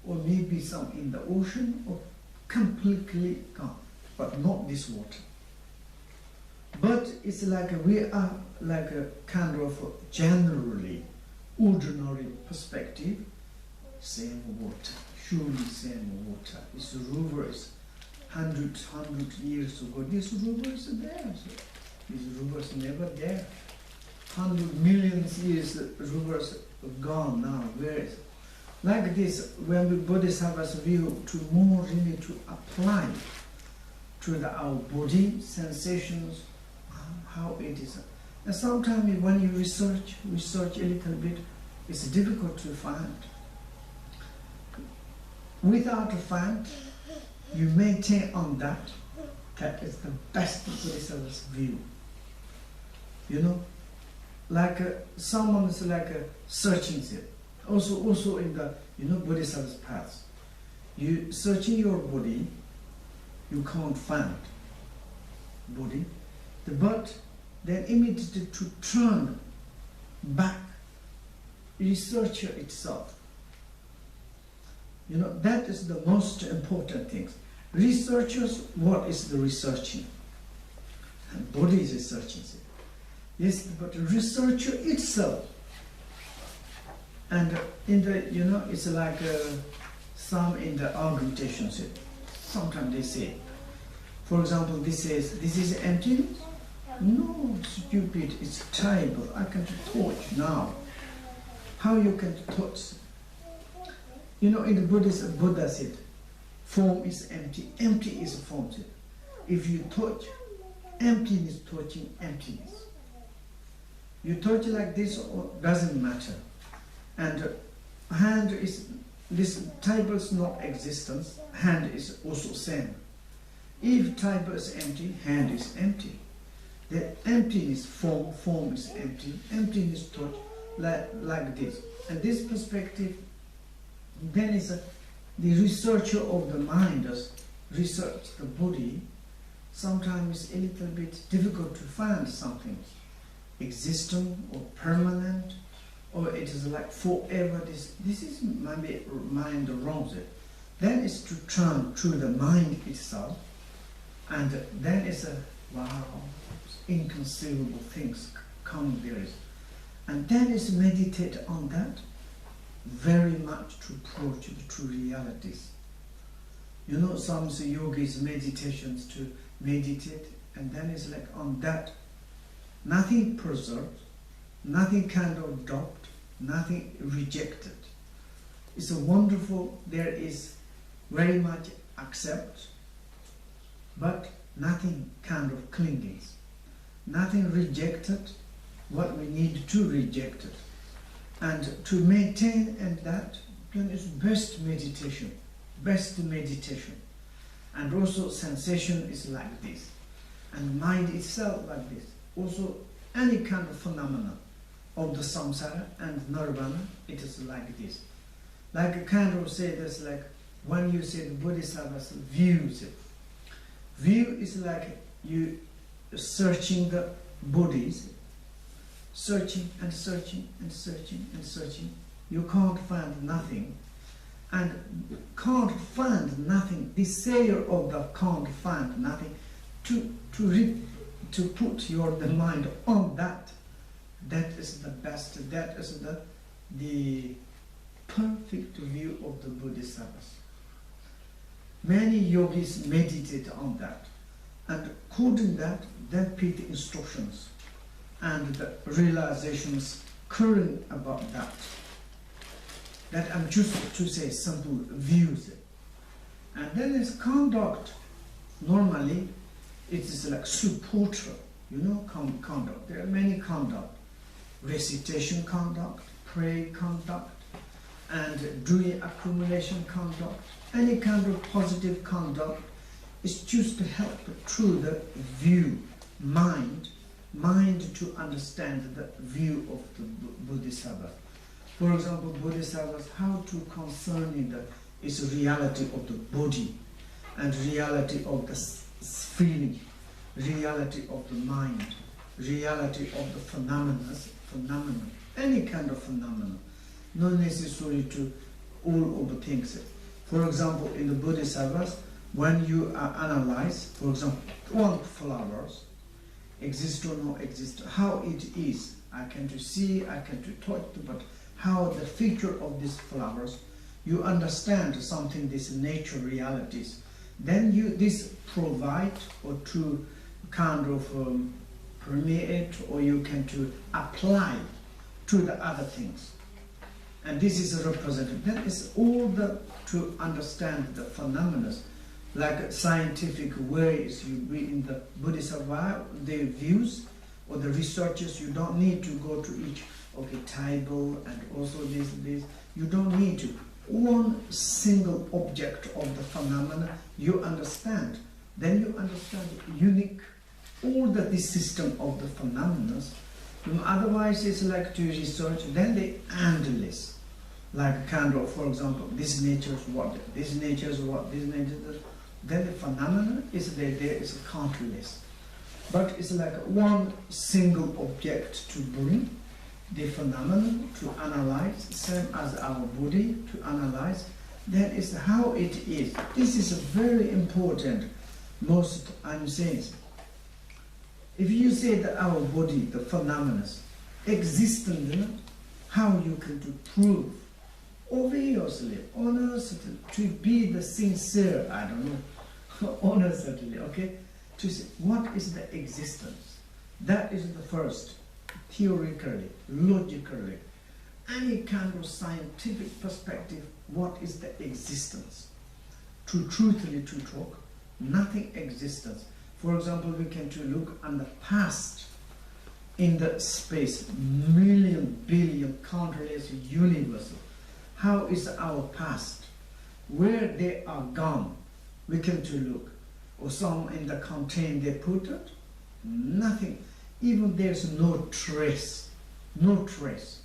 or maybe some in the ocean, or completely gone. But not this water. But it's like we are like a kind of generally ordinary perspective, same water, surely same water. This river is hundred years ago. This river is there. This river is never there. 100 million years, the rivers are gone now. Where is it? Like this, when we Bodhisattvas view to more really to apply to our body, sensations, how it is. And sometimes when you research a little bit, it's difficult to find. Without a find, you maintain on that is the best Bodhisattva's view. Like someone is like searching it. Also in the Bodhisattva's path. You searching your body, you can't find body. But then immediately to turn back, researcher itself. That is the most important thing. Researchers, what is the researching? And body is researching it. Yes, but researcher itself. And in the, it's like some in the argumentations. Sometimes they say, for example, this is emptiness. No, stupid, it's terrible. I can touch now. How you can touch? In the Buddhism, Buddha said, form is empty, empty is form. If you touch, emptiness touching emptiness. You touch like this, doesn't matter. And hand is, this table is not existence, hand is also same. If table is empty, hand is empty. The emptiness, form is empty, emptiness touch, like this. And this perspective, then is the researcher of the mind does research the body. Sometimes it's a little bit difficult to find something existent or permanent, or it is like forever. This is maybe mind wrongs it. Then it's to turn to the mind itself, and then it's a wow, inconceivable things come there. And then it's meditate on that very much to approach the true realities. Some yogis meditations to meditate, and then it's like on that, nothing preserved, nothing kind of dropped, nothing rejected. It's a wonderful, there is very much accept, but nothing kind of clinging, nothing rejected, what we need to reject it. And to maintain and that, then is best meditation. Best meditation. And also sensation is like this. And mind itself like this. Also any kind of phenomena of the samsara and nirvana, it is like this. Like a kind of say this, like when you say the Bodhisattva's views. View is like you searching the bodies, searching and searching and searching and searching. You can't find nothing. And can't find nothing, the sayer of the can't find nothing, to put the mind on that, that is the best, that is the perfect view of the Bodhisattvas. Many yogis meditate on that, and according that, they repeat the instructions and the realizations current about that. That I'm just to say simple views. And then is conduct. Normally, it is like supporter, conduct. There are many conduct. Recitation conduct, pray conduct, and doing accumulation conduct. Any kind of positive conduct is just to help through the view, mind to understand the view of the Bodhisattva. For example, Bodhisattvas, how to concern is reality of the body, and reality of the feeling, reality of the mind, reality of the phenomena, any kind of phenomena, not necessarily to all of the things. For example, in the Bodhisattvas, when you analyze, for example, one flowers, exist or not exist, how it is, I can to see, I can to touch, but how the feature of these flowers, you understand something, these nature realities, then this provide or to kind of permeate, or you can to apply to the other things. And this is represented. Then it's all to understand the phenomena, like scientific ways you read in the Bodhisattva, their views or the researchers. You don't need to go to each table and also this. You don't need to. One single object of the phenomena you understand. Then you understand unique, all this system of the phenomena. Otherwise it's like to research, then they endless. Like kind of, for example, this nature is what, this nature is what, this nature is. Then the phenomena is there is countless. But it's like one single object to bring the phenomenon to analyze, same as our body to analyze. That is how it is. This is very important. Most I'm saying, if you say that our body, the phenomena, existent, how you can to prove, obviously, honestly, to be the sincere, I don't know, honestly, okay, to say what is the existence. That is the first, theoretically, logically, any kind of scientific perspective, what is the existence? To truthfully to talk, nothing existence. For example, we can to look on the past in the space, million, billion, countless universe. How is our past? Where they are gone, we can to look. Or some in the contain they put it, nothing. Even there's no trace, no trace.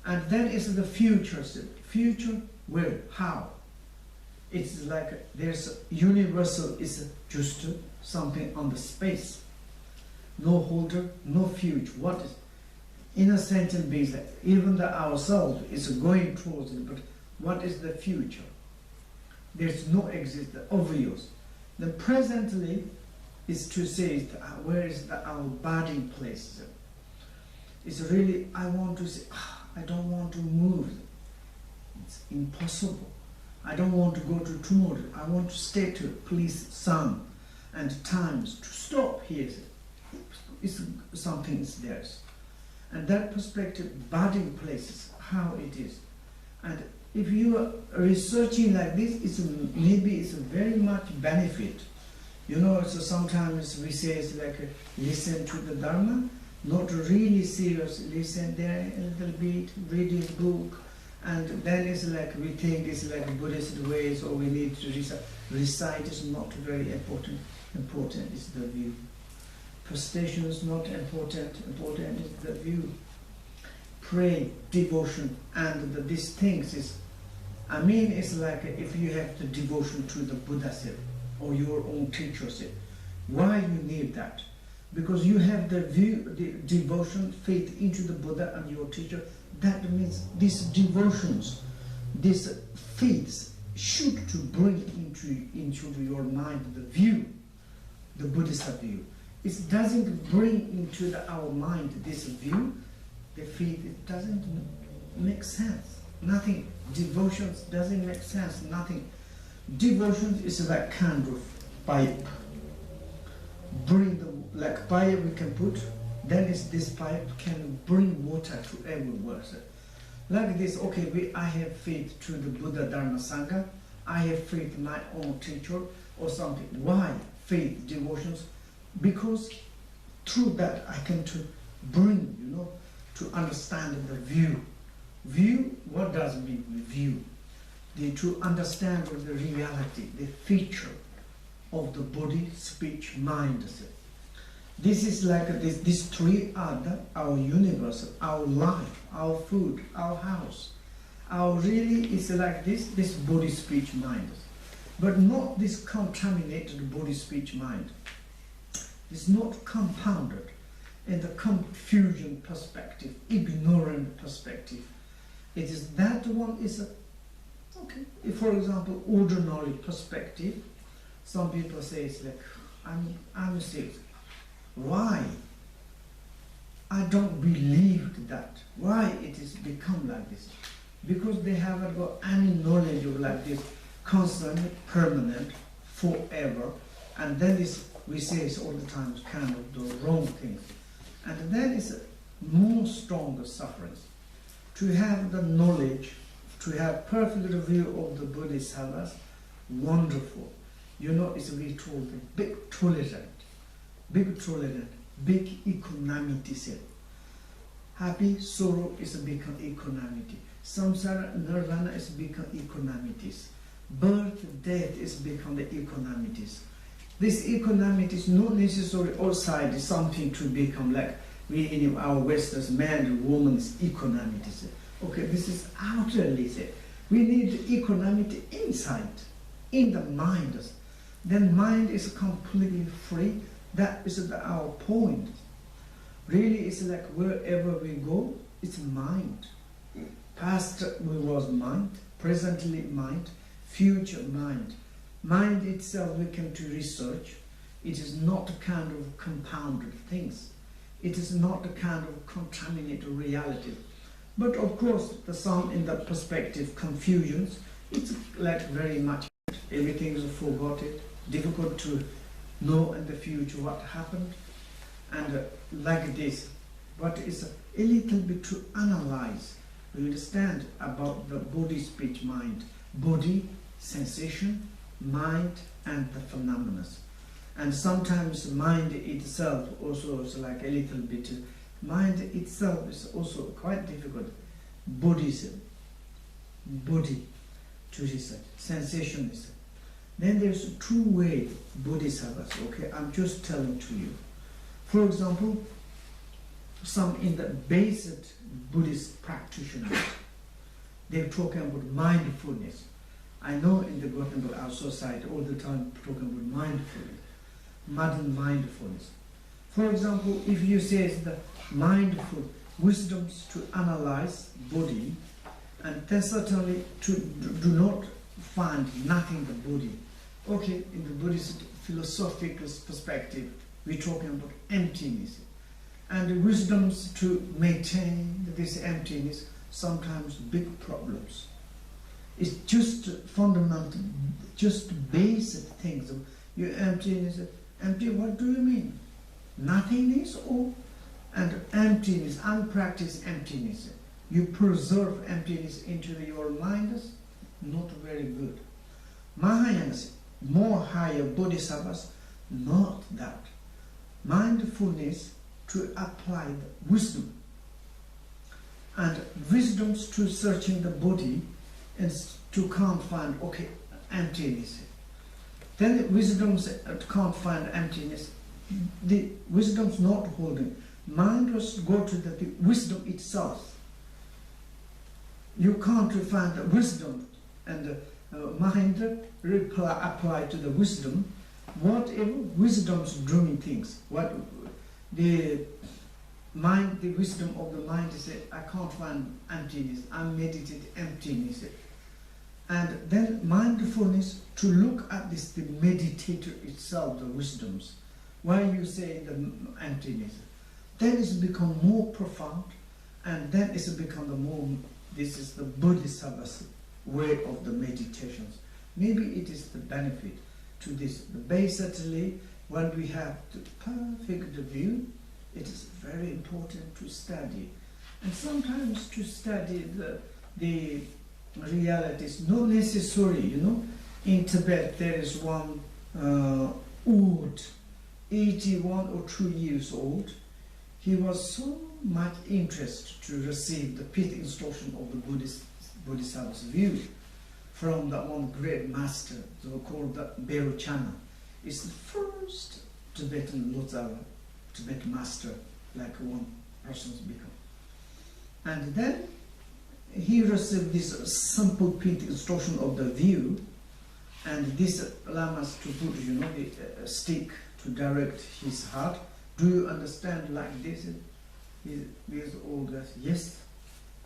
And then is the future. Future, where, how? It's like there's universal is just something on the space. No holder, no future. What is? In a sentence base, even the ourselves is going towards it, but what is the future? There's no existence, obvious. The presently is to say where is our abiding place. It's really, I want to say, I don't want to move. It's impossible. I don't want to go to tomorrow. I want to stay to please sun and times to stop here. It's something is theirs. And that perspective, abiding places, how it is. And if you are researching like this, maybe it's a very much benefit. So sometimes we say it's like listen to the Dharma, not really serious, listen there a little bit, reading book, and then it's like we think it's like Buddhist ways, or we need to recite. Recite is not very important. Important is the view. Prestation is not important. Important is the view. Pray, devotion, and these things is, I mean, it's like if you have the devotion to the Buddha self or your own teacher self. Why you need that? Because you have the view, the devotion, faith into the Buddha and your teacher. That means these devotions, these faiths should to bring into your mind the view, the Buddhist view. It doesn't bring into our mind this view, the faith, it doesn't make sense. Nothing. Devotions doesn't make sense. Nothing. Devotion is like kind of pipe. Bring the, like pipe we can put, then is this pipe can bring water to everywhere. So, like this, okay, I have faith to the Buddha, Dharma, Sangha. I have faith in my own teacher or something. Why? Faith, devotions. Because through that I can to bring, to understand the view. View, what does mean view? To understand the reality, the feature of the body, speech, mind. This is like these three are our universe, our life, our food, our house. Our really is like this body, speech, mind. But not this contaminated body, speech, mind. It's not compounded in the confusion perspective, ignorant perspective. It is that one is okay. If, for example, ordinary perspective, some people say it's like I'm sick. Why? I don't believe that. Why it is become like this? Because they haven't got any knowledge of like this constant, permanent, forever, and then we say it's all the time kind of the wrong things, and then it's more stronger sufferings. To have the knowledge, to have perfect view of the Bodhisattvas, wonderful. It's we told the big tolerant, big equanimity. Happy, sorrow is become equanimity. Samsara, nirvana is become equanimities. Birth, death is become the equanimities. This equanimity is not necessarily outside something to become like we in our Western's man and woman's equanimity. Okay, this is outwardly said. We need equanimity inside, in the mind. Then mind is completely free. That is our point. Really, it's like wherever we go, it's mind. Past was mind, presently mind, future mind. Mind itself we can to research. It is not a kind of compounded things. It is not a kind of contaminated reality. But of course, the some in the perspective confusions, it's like very much everything is forgotten, difficult to know in the future what happened, and like this. But it's a little bit to analyze, we understand about the body, speech, mind, body, sensation, mind, and the phenomena. And sometimes mind itself also is like a little bit, mind itself is also quite difficult. Buddhism, body to research, sensation is. Then there's two ways Bodhisattvas, okay, I'm just telling to you. For example, some in the basic Buddhist practitioners, they're talking about mindfulness. I know in the Guatemala, our society, all the time talking about mindfulness, modern mindfulness. For example, if you say the mindful wisdoms to analyze body, and then certainly to do not find nothing the body. Okay, in the Buddhist philosophical perspective, we're talking about emptiness. And the wisdoms to maintain this emptiness, sometimes big problems. It's just fundamental, just basic things. Your emptiness, empty, what do you mean? Nothingness or? And emptiness, unpracticed emptiness. You preserve emptiness into your mind, not very good. Mahayanas, more higher Bodhisattvas, not that. Mindfulness to apply the wisdom. And wisdom's to searching the body and to can't find, okay, emptiness. Then wisdom's can't find emptiness. The wisdom's not holding. Mind was go to the wisdom itself. You can't find the wisdom and mind apply to the wisdom. Whatever wisdom's doing things, what the mind, the wisdom of the mind is, I can't find emptiness, I'm meditating emptiness. And then mindfulness to look at this, the meditator itself, the wisdoms. Why you say the emptiness? Then it's become more profound, and then it's become the more, this is the Bodhisattva's way of the meditations. Maybe it is the benefit to this. Basically, when we have the perfect view, it is very important to study. And sometimes to study the realities, not necessary, you know. In Tibet there is one old, 81 or 2 years old. He was so much interested to receive the fifth instruction of the Bodhisattva's view from the one great master, called the Berochana. It's the first Tibetan Lotsa, Tibetan master, like one person's become. And then he received this simple fifth instruction of the view, and this Lamas to put, you know, the stick to direct his heart. Do you understand like this? These old guys, yes.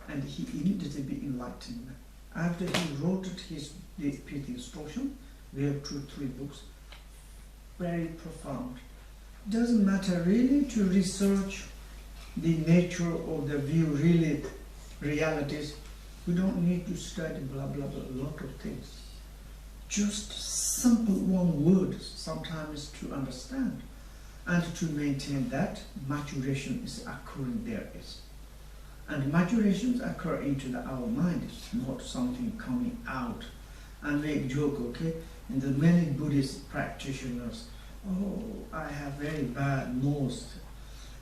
And he immediately be enlightened. After he wrote his fifth instruction, we have 2-3 books, very profound. Doesn't matter really to research the nature of the view, really realities. We don't need to study blah blah blah, a lot of things. Just simple one word sometimes to understand. And to maintain that, maturation is occurring there is. And maturations occur into our mind, it's not something coming out. And make joke, okay? And the many Buddhist practitioners, oh, I have very bad nose,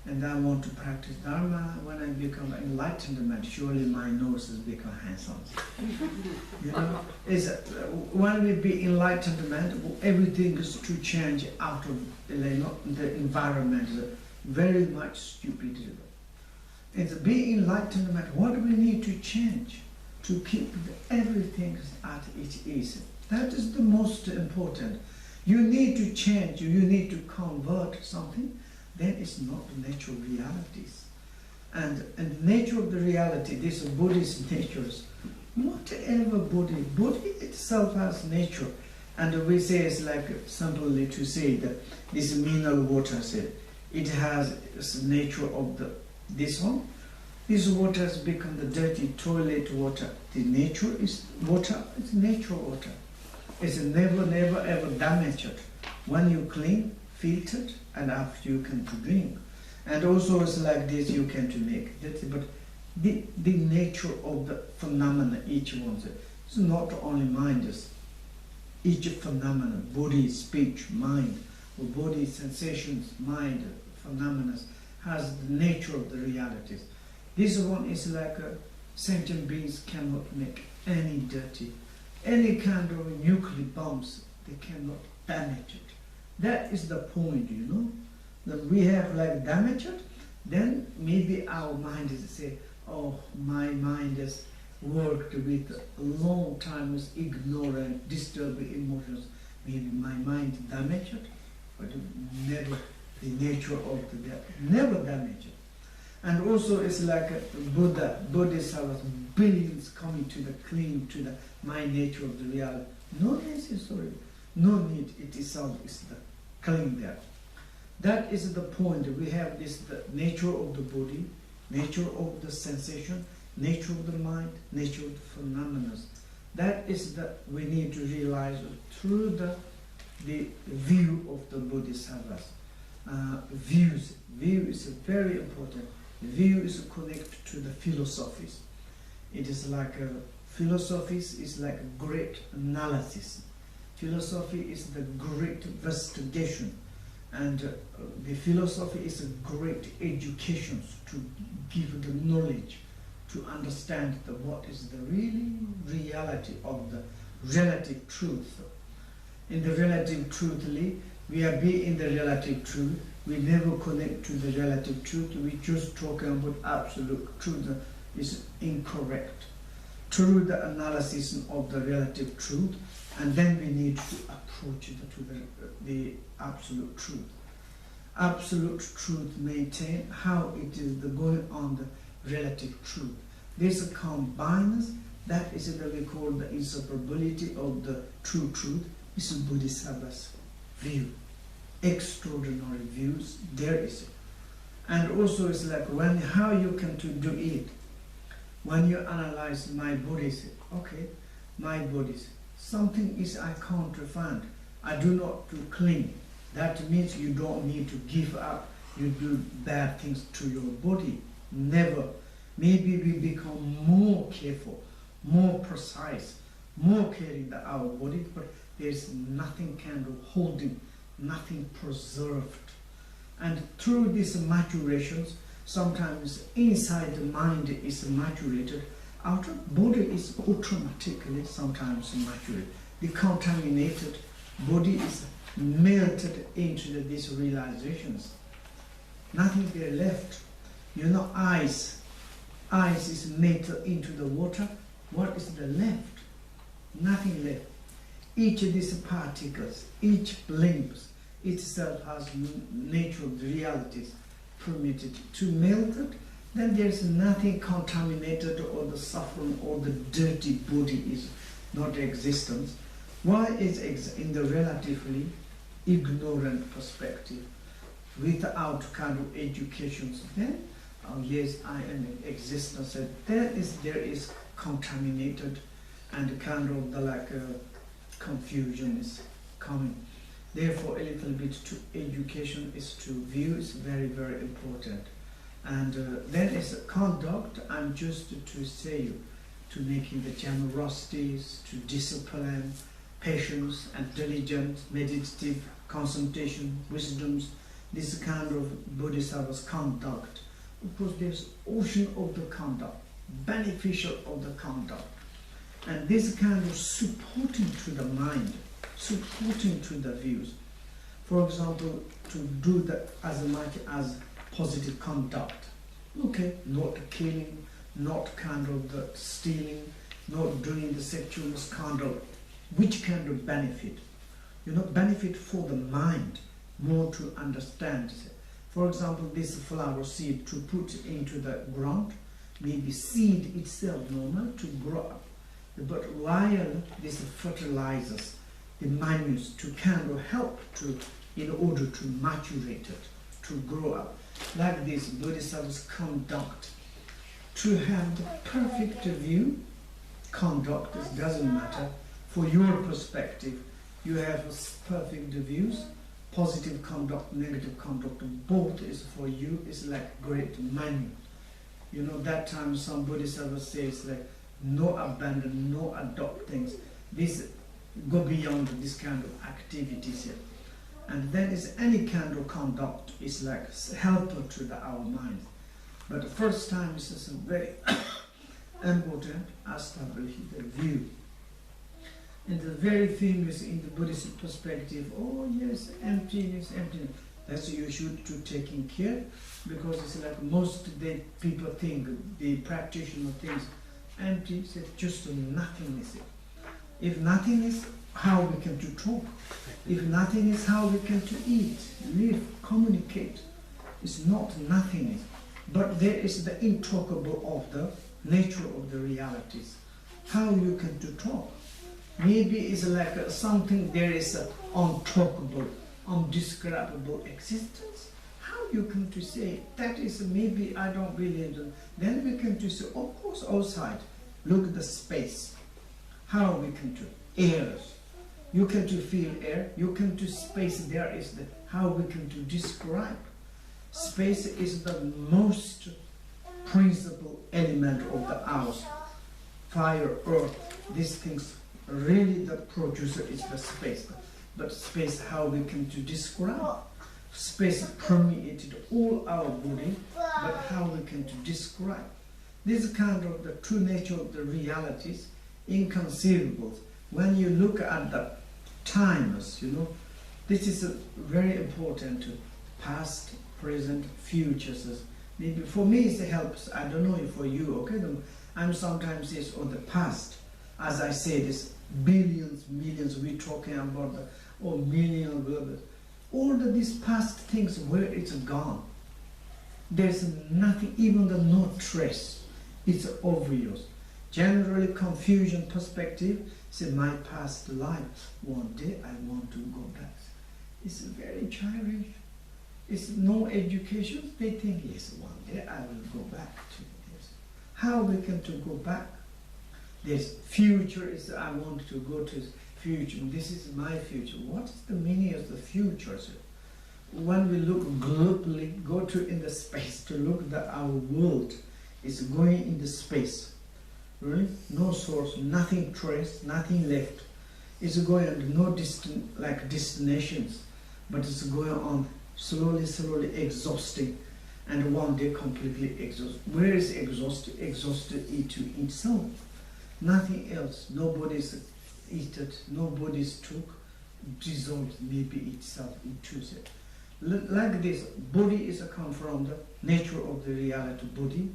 and I want to practice Dharma. When I become enlightenment, surely my nose has become handsome. You know, when we be enlightenment, everything is to change out of the environment. Very much stupidity. It's being enlightenment. What do we need to change to keep everything as it is? That is the most important. You need to change. You need to convert something. Then it's not the natural realities. And the nature of the reality, these are Buddhist natures. Whatever Buddha itself has nature. And we say it's like simply to say that this mineral water, say, it has nature of this one. This water has become the dirty toilet water. The nature is water, it's natural water. It's never ever damaged. When you clean, filtered, and after you can to drink. And also it's like this you can to make. But the nature of the phenomena, each one, it's not only mind. Each phenomena, body, speech, mind, or body, sensations, mind, phenomena, has the nature of the realities. This one is like sentient beings cannot make any dirty, any kind of nuclear bombs, they cannot damage it. That is the point, you know. That we have like damaged it, then maybe our mind is say, oh, my mind has worked with a long time with ignorant, disturbing emotions. Maybe my mind damaged it, but never the nature of the never damaged it. And also it's like a Bodhisattva's billions coming to the clean to the my nature of the reality. No necessary, no need, it itself is the clean there. That is the point. We have this the nature of the body, nature of the sensation, nature of the mind, nature of the phenomena. That is that we need to realize through the view of the Bodhisattvas. View is very important. View is connected to the philosophies. It is like philosophies is like a great analysis. Philosophy is the great investigation. And the philosophy is a great education to give the knowledge, to understand what is the reality of the relative truth. In the relative truthly, we are in the relative truth. We never connect to the relative truth. We just talking about absolute truth is incorrect. Through the analysis of the relative truth, and then we need to approach it to the absolute truth. Absolute truth maintain how it is going on the relative truth. This combines, that is what we call the inseparability of the true truth, is a Bodhisattva's view. Extraordinary views, there is it. And also it's like how you can to do it. When you analyze my body, say, okay, my body, something is I can't find. I do not to cling. That means you don't need to give up. You do bad things to your body. Never. Maybe we become more careful, more precise, more caring about our body, but there's nothing kind of holding, nothing preserved. And through these maturations, sometimes inside the mind is maturated, outer body is automatically sometimes maturated. The contaminated body is melted into these realizations. Nothing there left. You know, ice is melted into the water. What is the left? Nothing left. Each of these particles, each glimpse itself has natural realities permitted to melt it. Then there is nothing contaminated, or the suffering or the dirty body is not existence. Why is in the relatively ignorant perspective, without kind of education, then yes, I am in existence. There is contaminated, and kind of the confusion is coming. Therefore, a little bit to education is to view is very, very important. And then is conduct. I'm just to say you, to making the generosities, to discipline, patience and diligence, meditative concentration, wisdoms, this kind of Bodhisattva's conduct. Of course, there's ocean of the conduct, beneficial of the conduct. And this kind of supporting to the mind, supporting to the views. For example, to do that as much as positive conduct. Okay, not killing, not kind of the stealing, not doing the sexual misconduct. Which kind of benefit? You know, benefit for the mind, more to understand. For example, this flower seed to put into the ground, maybe seed itself normal to grow up. But while this fertilizes the minutes to kind of help to, in order to maturate it, to grow up. Like this, Bodhisattva's conduct. To have the perfect view, conduct, it doesn't matter. For your perspective, you have perfect views, positive conduct, negative conduct, both is for you, is like great manual. You know, that time some Bodhisattva says like, no abandon, no adopt things. This go beyond this kind of activities here. And then is any kind of conduct is like helper to our mind. But the first time is a very important establish the view. And the very famous in the Buddhist perspective, oh yes, emptiness, emptiness. That's you should to taking care, because it's like most people think, the practitioner thinks, empty, it's just nothingness. If nothingness, how we can to talk? If nothing is, how we can to eat, live, communicate? It's not nothingness, but there is the intalkable of the nature of the realities. How you can to talk? Maybe it's like something there is untalkable, undescribable existence. How you come to say that is maybe I don't believe it. Then we come to say, of course, outside, look at the space. How we come to air. You can to feel air. You come to space. There is the how we can to describe. Space is the most principal element of the house. Fire, earth, these things. Really, the producer is the space. But space, how we come to describe. space permeated all our body, but how we can to describe. This is kind of the true nature of the realities, inconceivable. When you look at the times, you know, this is very important to past, present, futures. Maybe for me it helps, I don't know if for you, okay? I'm sometimes it's on the past. As I say, this billions, millions, we're talking about the, or million, blah, blah. All these past things, where it's gone. There's nothing, even the no trace. It's obvious. Generally, confusion perspective, say my past life, one day I want to go back. It's very childish. It's no education. They think, yes, one day I will go back to this. How we can to go back? This future is, I want to go to future. This is my future. What is the meaning of the future? When we look globally, go to in the space to look that our world is going in the space. Really? No source, nothing trace, nothing left. It's going on no distant like destinations, but it's going on slowly, slowly exhausting, and one day completely exhausted. Where is exhausted? Exhausted into itself. Nothing else. Nobody's eaten, nobody's took, dissolved maybe itself into it. Like this, body is a come from the nature of the reality body.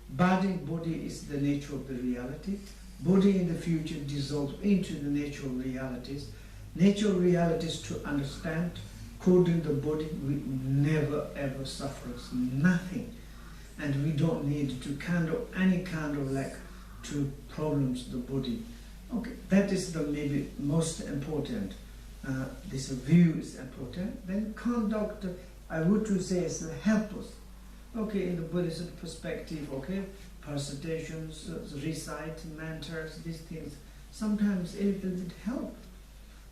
Body is the nature of the reality. Body in the future dissolves into the nature of realities. Nature of realities to understand, according to the body, we never ever suffers, nothing. And we don't need to any kind of like to problems the body. Okay, that is the maybe most important. This view is important. Then conduct, I would to say, is helpless. Okay, in the Buddhist perspective, okay, recitations, recite, mantras, these things, sometimes a little bit help.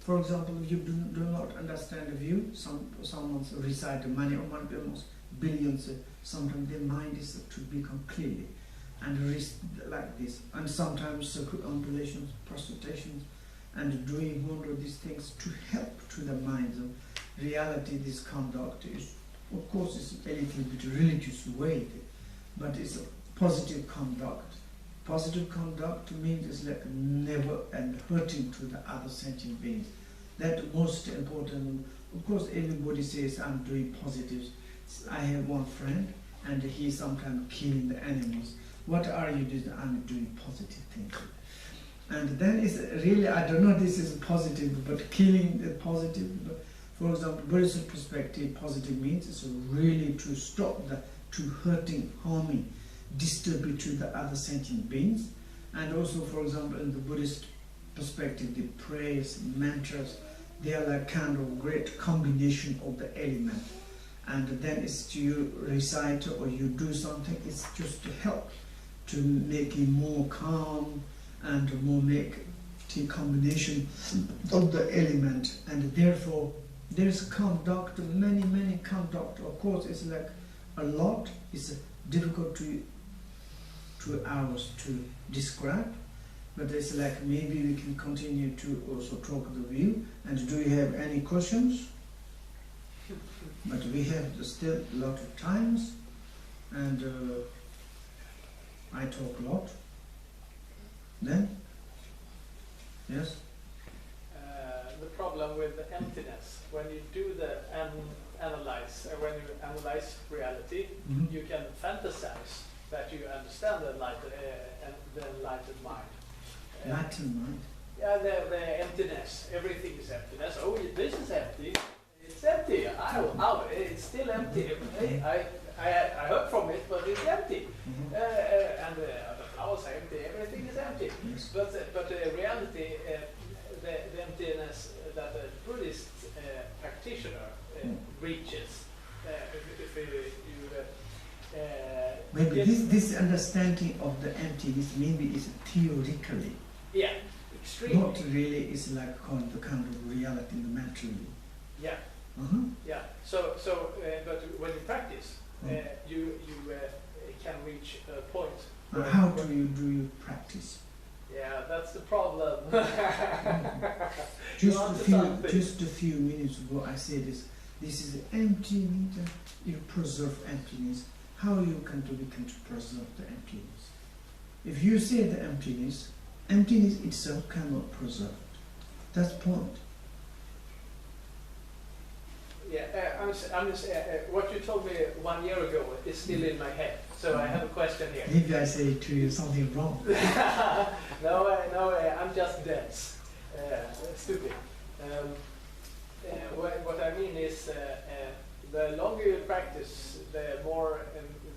For example, if you do not understand the view, someone's recite many or almost billions, sometimes their mind is to become clearly. And like this, and sometimes circumambulations, procitations, and doing one of these things to help to the mind of reality. This conduct is, of course, it's a little bit religious way, but it's a positive conduct. Positive conduct means it's like never and hurting to the other sentient beings. That most important. Of course, everybody says I'm doing positives. I have one friend, and he's sometimes killing the animals. What are you doing? I'm doing positive things. And then it's really, I don't know this is positive, but killing the positive. For example, Buddhist perspective, positive means it's really to stop the hurting, harming, disturbing to the other sentient beings. And also, for example, in the Buddhist perspective, the prayers, mantras, they are like kind of great combination of the element. And then it's to you recite or you do something, it's just to help to make it more calm and more make the combination of the element. And therefore, there's conduct, many conduct. Of course, it's like a lot. It's difficult to ours to describe. But it's like maybe we can continue to also talk the view. And do you have any questions? But we have still a lot of times, and I talk a lot. Then? Yes? The problem with the emptiness, when you do the when you analyze reality, you can fantasize that you understand the enlightened mind. Enlightened mind? Yeah, the emptiness. Everything is emptiness. Oh, this is empty. It's empty. It's still empty. I heard from it, but it's empty. And the flowers are empty. Everything is empty. Yes. But the reality, the emptiness that a Buddhist practitioner reaches, maybe this understanding of the emptiness maybe is theoretically. Yeah, extremely. Not really is like the kind of reality materially. Yeah. Yeah. So, but when you practice, you can reach a point. How do you practice? Yeah, that's the problem. Just a few minutes ago, I said this. this is emptiness, you preserve emptiness. How you can do, we can preserve the emptiness? If you say the emptiness, emptiness itself cannot preserve. That's the point. Yeah, what you told me 1 year ago is still in my head. So I have a question here. Maybe I say to you something wrong. No, I'm just dense, stupid. What I mean is, the longer you practice, the more,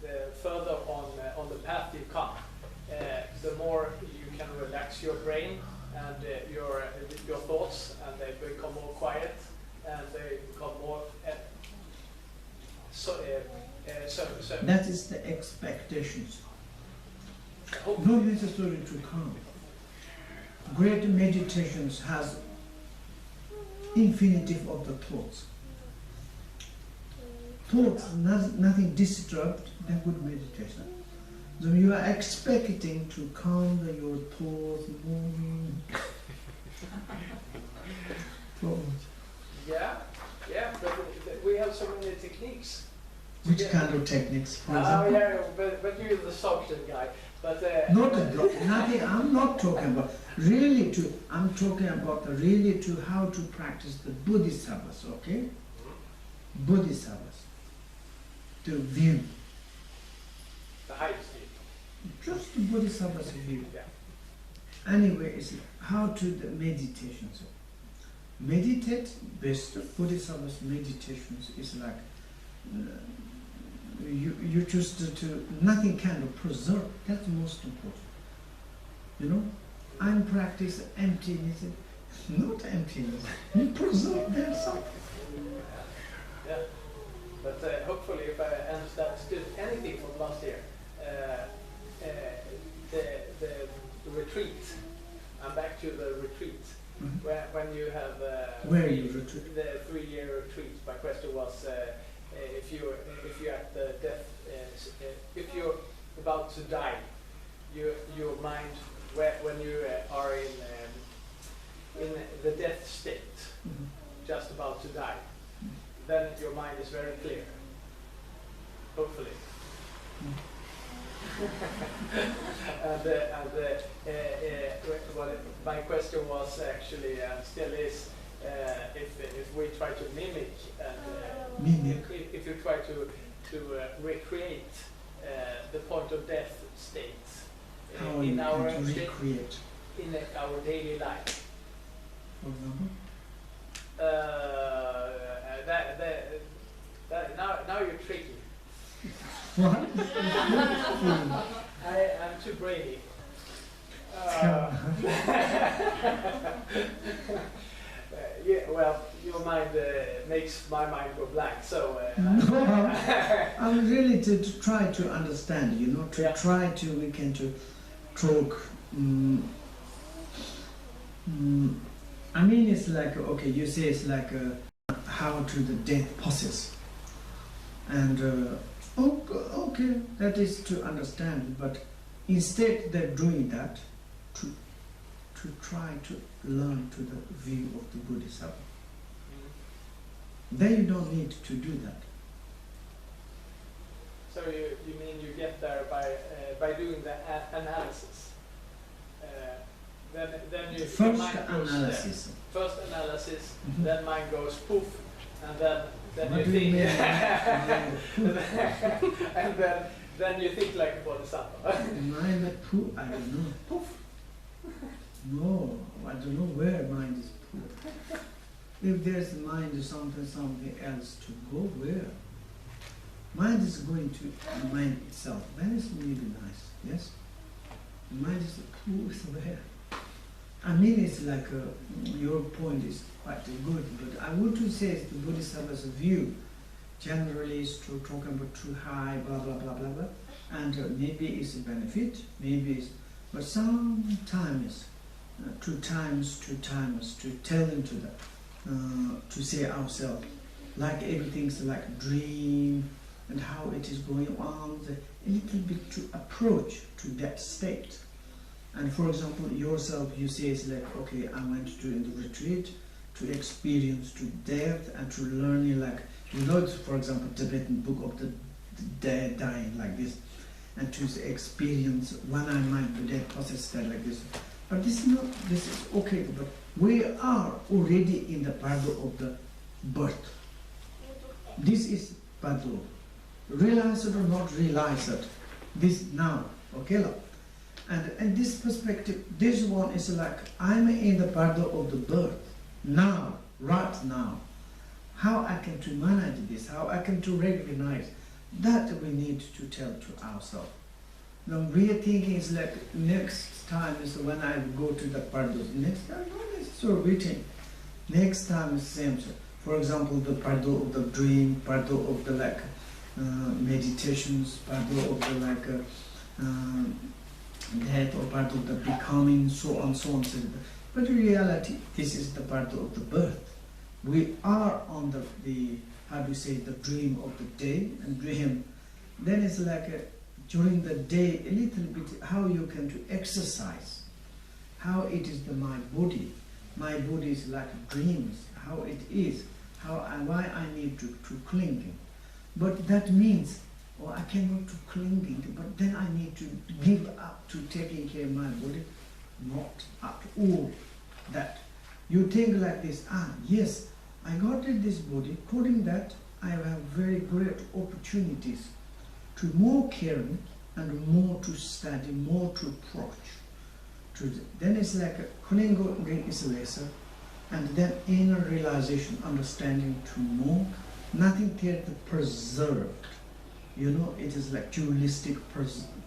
the further on the path you come. The more you can relax your brain and your thoughts, and they become more quiet, and they become more. That is the expectations. Not necessarily to come. Great meditations has infinitive of the thoughts. Thoughts, nothing disturbed, they're good meditation. So you are expecting to calm your thoughts moving. Yeah, but we have so many techniques. Which kind of techniques, for example? Yeah, but you're the DZOGCHEN guy. But nothing. I'm not talking about really to. I'm talking about really to how to practice the BODHISATTVA'S. Okay, BODHISATTVA'S. The view. The highest view. Just the BODHISATTVA'S view. Yeah. Anyway, it's how to the meditations. Meditate. Best BODHISATTVA'S meditations is like. You just to nothing kind of preserve. That's the most important. You know, I'm practicing emptiness, not emptiness. You preserve there something. Yeah, but hopefully, if I understood anything from last year, the retreat. I'm back to the retreat. Mm-hmm. When you have where you retreat? The 3-year retreat. My question was. If you're at the death, if you're about to die, your mind, when you are in the death state, mm-hmm. just about to die, then your mind is very clear. Hopefully. Well, my question was actually, and still is, if we try to mimic and if you try to recreate the point of death state in our daily life. For example? Now you're tricky. What? I'm too brainy. Yeah, well, your mind makes my mind go blank, so... no, I'm really to try to understand, you know, to try to, we can to talk, I mean, it's like, okay, you say it's like how to the death process. And, okay, that is to understand, but instead they're doing that to try to learn to the view of the Bodhisattva. Then you don't need to do that. So you mean you get there by doing the analysis? Then you first mind analysis. First analysis, then mind goes poof, and then What you do think, mean? and then you think like a Bodhisattva. Mind that poof, I don't know. Poof. No, I don't know where mind is put. If there's mind something else to go, where? Mind is going to mind itself. That is really nice, yes? Mind is where? I mean, it's like your point is quite good, but I would to say the Bodhisattva's view generally is to talk about too high, blah blah blah blah blah, and maybe it's a benefit, maybe it's, but sometimes. Two times to tell them to that, to say ourselves, like everything's like a dream and how it is going on, a little bit to approach to that state. And for example, yourself, you say it's like, okay, I went to in the retreat, to experience, to death, and to learning, like, you know, for example, Tibetan book of the dead dying like this, and to experience when I might be dead, process that like this. But this is okay, but we are already in the battle of the birth. This is battle. Realize it or not realize it. This now, okay? And this perspective, this one is like, I'm in the battle of the birth. Now, right now. How I can to manage this, how I can to recognize, that we need to tell to ourselves. Now, real thinking is like, next time is when I go to the paradise. Next time, so waiting. Next time is same. For example, the paradise of the dream, paradise of the like meditations, paradise of the like death, or paradise of the becoming, so on, so on, so on. But in reality, this is the paradise of the birth. We are on the how do you say, the dream of the day, and dream. Then it's like during the day, a little bit how you can to exercise, how it is my body. My body is like dreams, how it is, why I need to cling. But that means, I cannot to clinging, but then I need to give up to taking care of my body. Not at all that. You think like this, yes, I got this body, according that I have very great opportunities to more caring and more to study, more to approach. Then it's like clinging is lesser, and then inner realization, understanding to more, nothing there to preserve. You know, it is like dualistic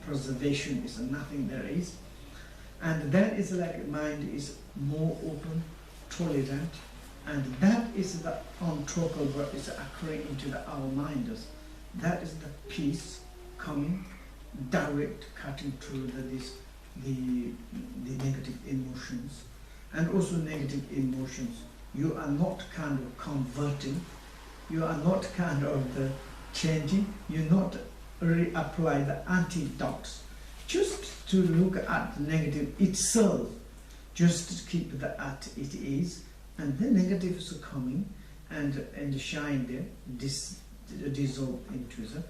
preservation is nothing there is. And that is like mind is more open, tolerant, and that is the untalkable is occurring into our minds. That is the peace coming, direct cutting through the negative emotions. And also negative emotions, you are not kind of converting, you are not kind of changing, you not reapply the antidotes. Just to look at the negative itself, just to keep the at it is, and the negatives are coming and shine there, dissolve into the,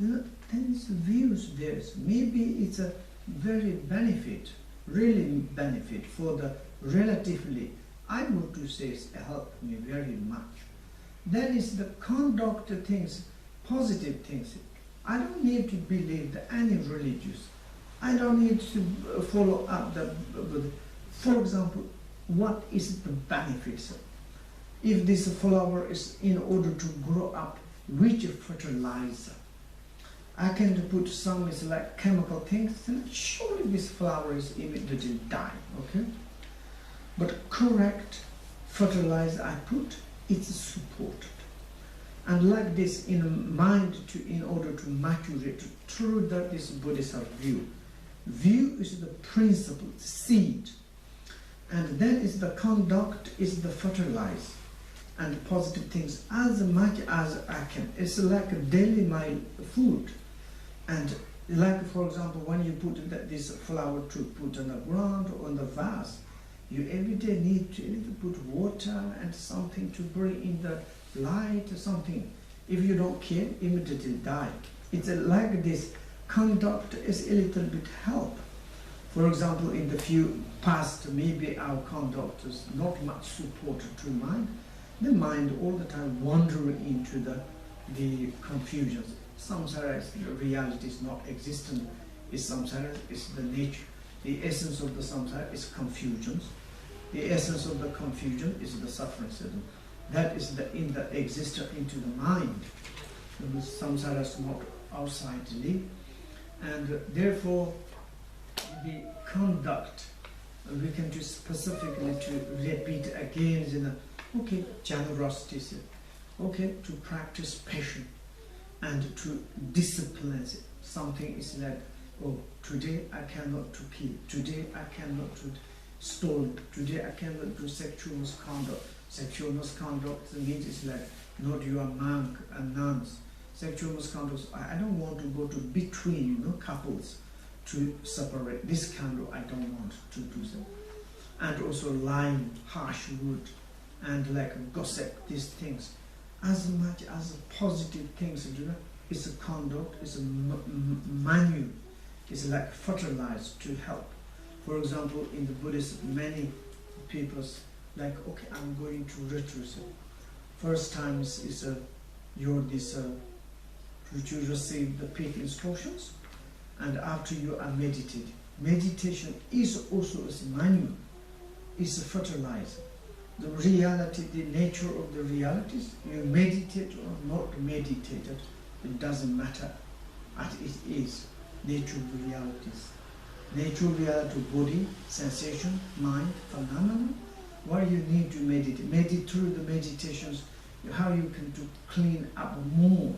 then it's views there. Maybe it's a very benefit, really benefit for the relatively, I want to say it's helped me very much. Then is the conduct things, positive things. I don't need to believe any religious. I don't need to follow up for example, what is the benefits? If this flower is in order to grow up, which fertilizer? I can put some is like chemical things, then surely this flower is immediately die, okay? But correct fertilizer I put, it's supported. And like this in mind in order to maturate through this Buddhist view. View is the principle, the seed. And then is the conduct is the fertilizer and positive things as much as I can. It's like a daily my food. And like for example, when you put this flower to put on the ground or on the vase, you every day need to put water and something to bring in the light or something. If you don't care, immediately die. It's like this. Conduct is a little bit help. For example, in the few past, maybe our conduct is not much supported to mind. The mind all the time wandering into the confusions. Samsara, the reality is not existent. Samsara is the nature. The essence of the samsara is confusions. The essence of the confusion is the suffering system. That is in the existence into the mind. The samsara is not outsidely, and therefore the conduct we can do specifically to repeat again is in okay, generosity, okay, to practice patience and to discipline it. Something is like, oh, today I cannot to kill, today I cannot to steal, today I cannot do sexual misconduct. Sexual misconduct means it's like not you are monk and nuns. Sexual misconduct, I don't want to go to between couples to separate. This kind of I don't want to do so. And also lying, harsh word, and like gossip, these things. As much as positive things, you know, it's a conduct, it's a manual, it's like fertilizer to help. For example, in the Buddhism, many people's like, okay, I'm going to retreat. First time is you're this, you receive the peak instructions, and after you are meditating. Meditation is also a manual, it's a fertilizer. The reality, the nature of the realities, you meditate or not meditated, it doesn't matter. As it is, nature of the realities. Nature of reality, body, sensation, mind, phenomena. What you need to meditate. Meditate through the meditations, how you can to clean up more.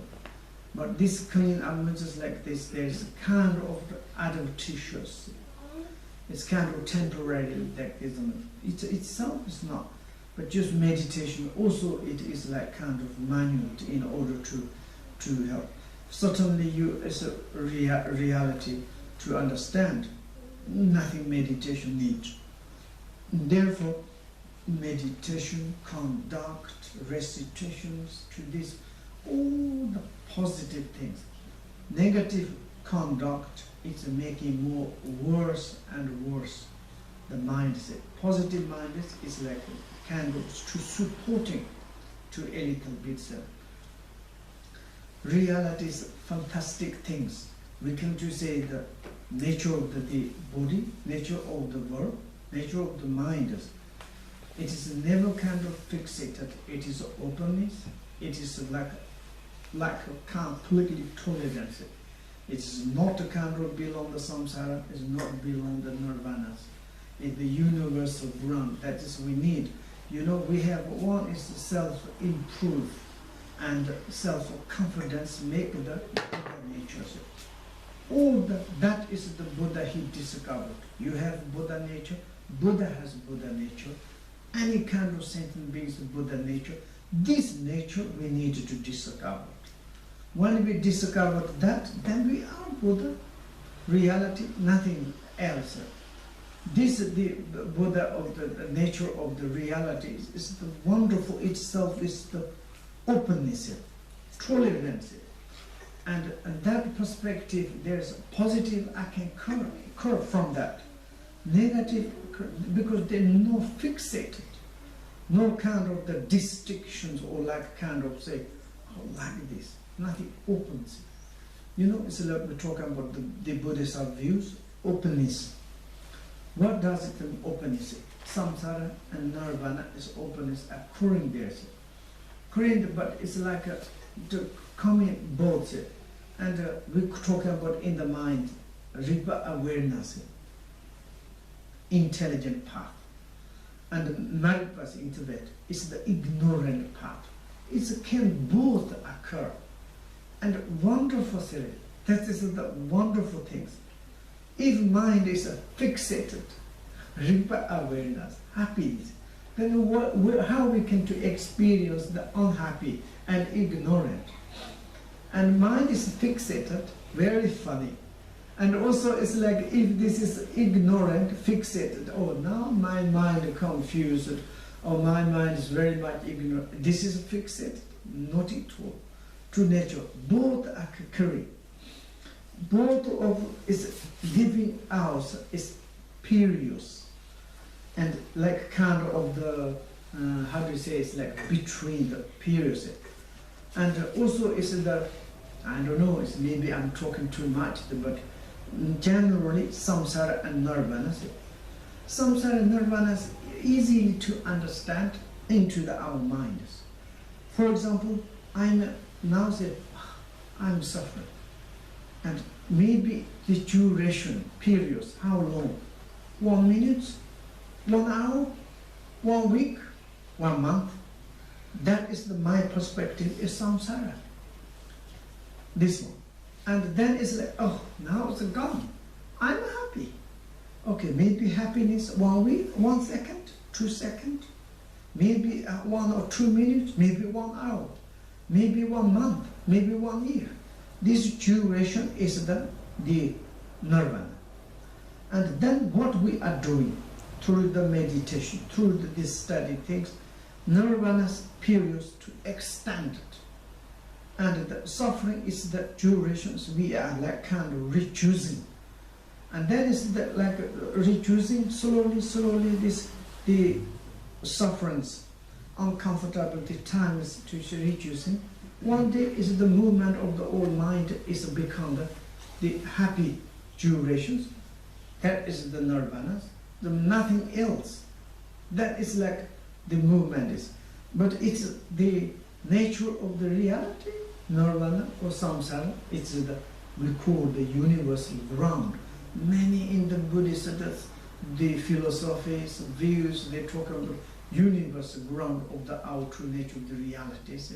But this clean up means just like this, there's a kind of adventitious. It's kind of temporary, like this. It itself is not. But just meditation, also it is like kind of manual in order to help. Certainly you, as a reality to understand, nothing meditation needs. Therefore, meditation, conduct, recitations, to this, all the positive things. Negative conduct, it's making more worse and worse. The mindset. Positive mindset is like kind of to supporting to a little bit. Reality is fantastic things. We can just say the nature of the body, nature of the world, nature of the mind. It is never kind of fixated. It is openness. It is like a completely tolerance. It is not a kind of belong the samsara. It is not belong the nirvanas. It's the universal ground. That is we need. You know, we have one is self-improve and self-confidence make the Buddha nature. All that is the Buddha he discovered. You have Buddha nature, Buddha has Buddha nature, any kind of sentient being is Buddha nature. This nature we need to discover. When we discover that, then we are Buddha. Reality, nothing else. This is the Buddha of the nature of the reality. Is the wonderful itself, is the openness, tolerance. And that perspective, there's positive I can curve from that. Negative, because they're not fixated. No kind of the distinctions or like kind of say, oh, like this. Nothing opens. You know, it's like we're talking about the Buddhist views, openness. What does it mean, openness? Samsara and nirvana is openness occurring there. Occurring, but it's like the coming both. And we're talking about in the mind, Ripa awareness, intelligent path. And Maripa's into that is the ignorant path. It can both occur. And wonderful, that is the wonderful things. If mind is fixated, Ripa awareness, happiness, then how we can to experience the unhappy and ignorant. And mind is fixated, very funny. And also it's like if this is ignorant, fixated, oh now my mind is confused, or my mind is very much ignorant. This is fixated, not at all. True nature, both are occurring. Both of is living out is periods, and like kind of the how do you say, it's like between the periods, and also is the, I don't know, it's maybe I'm talking too much, but generally samsara and nirvana. Samsara and nirvana is easy to understand into our minds. For example, I'm now say I'm suffering. And maybe the duration, periods, how long? 1 minute, 1 hour, 1 week, 1 month. That is my perspective, is samsara. This one. And then it's like, oh, now it's gone. I'm happy. Okay, maybe happiness 1 week, 1 second, 2 seconds, maybe 1 or 2 minutes, maybe 1 hour, maybe 1 month, maybe 1 year. This duration is the nirvana. And then what we are doing through the meditation, through this study things, nirvana's periods to extend it. And the suffering is the durations we are like kind of reducing. And that is the, like reducing slowly, the sufferings, uncomfortable, the time is to reducing. One day is the movement of the old mind is become the happy durations. That is the nirvana. The nothing else. That is like the movement is. But it's the nature of the reality, nirvana or samsara. It's we call the universal ground. Many in the Buddhist, the philosophies, views, they talk about the universal ground of the outer nature of the realities.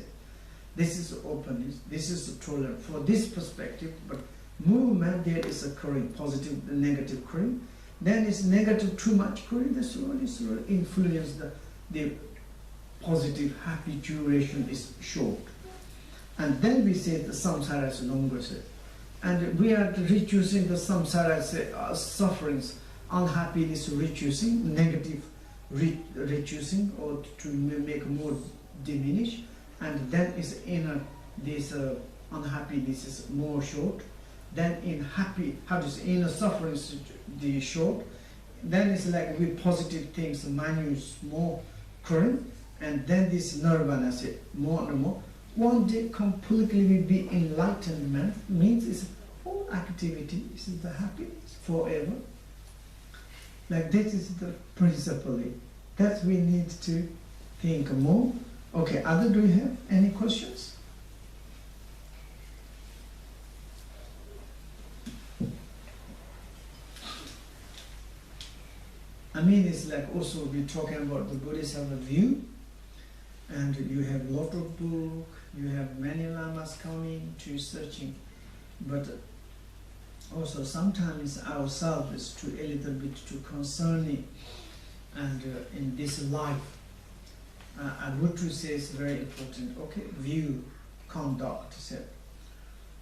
This is openness, this is tolerance. For this perspective, but movement there is occurring, positive, negative occurring. Then it's negative too much occurring, the slowly influence the positive, happy duration is short. And then we say the samsara is longer. And we are reducing the samsara sufferings, unhappiness reducing, negative reducing, or to make more diminish. And then is inner, this unhappiness is more short. Then in happy, inner sufferings the short. Then it's like with positive things, minus more current. And then this nirvana say more and more. One day completely will be enlightenment, means it's all activity, is the happiness forever. Like this is the principle. That we need to think more. Okay, other, do you have any questions? I mean, it's like also we're talking about the Buddhists have a view, and you have a lot of books, you have many lamas coming to searching, but also sometimes ourselves to a little bit too concerning, and in this life, I would to say it's very important. Okay, view, conduct. So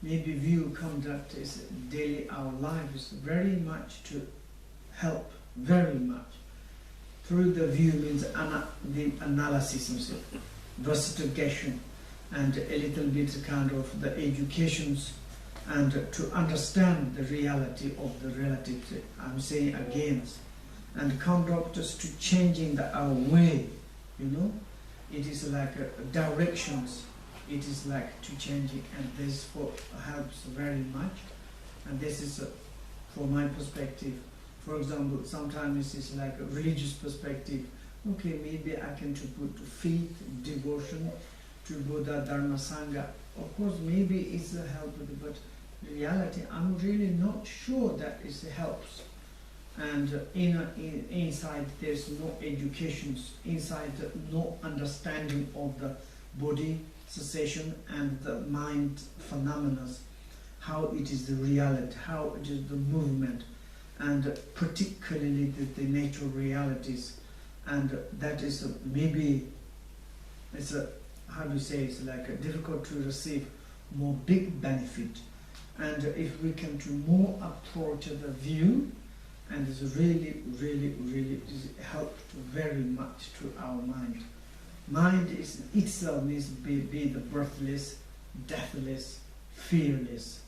maybe view, conduct is daily our life is very much to help, very much. Through the view means the analysis, investigation, and a little bit kind of the educations, and to understand the reality of the relative. I'm saying against, and conduct us to changing our way. You know, it is like directions. It is like to change it, and this helps very much. And this is for my perspective. For example, sometimes it's like a religious perspective. Okay, maybe I can to put faith, devotion to Buddha, Dharma, Sangha. Of course, maybe it's a help, but in reality, I'm really not sure that it helps. And inside there's no educations, inside no understanding of the body cessation and the mind phenomena, how it is the reality, how it is the movement, and particularly the nature of realities. And that is maybe, it's how do you say, it's like difficult to receive more big benefit. And if we can do more approach the view, and it's really helped very much to our mind. Mind is itself needs to be the birthless, deathless, fearless.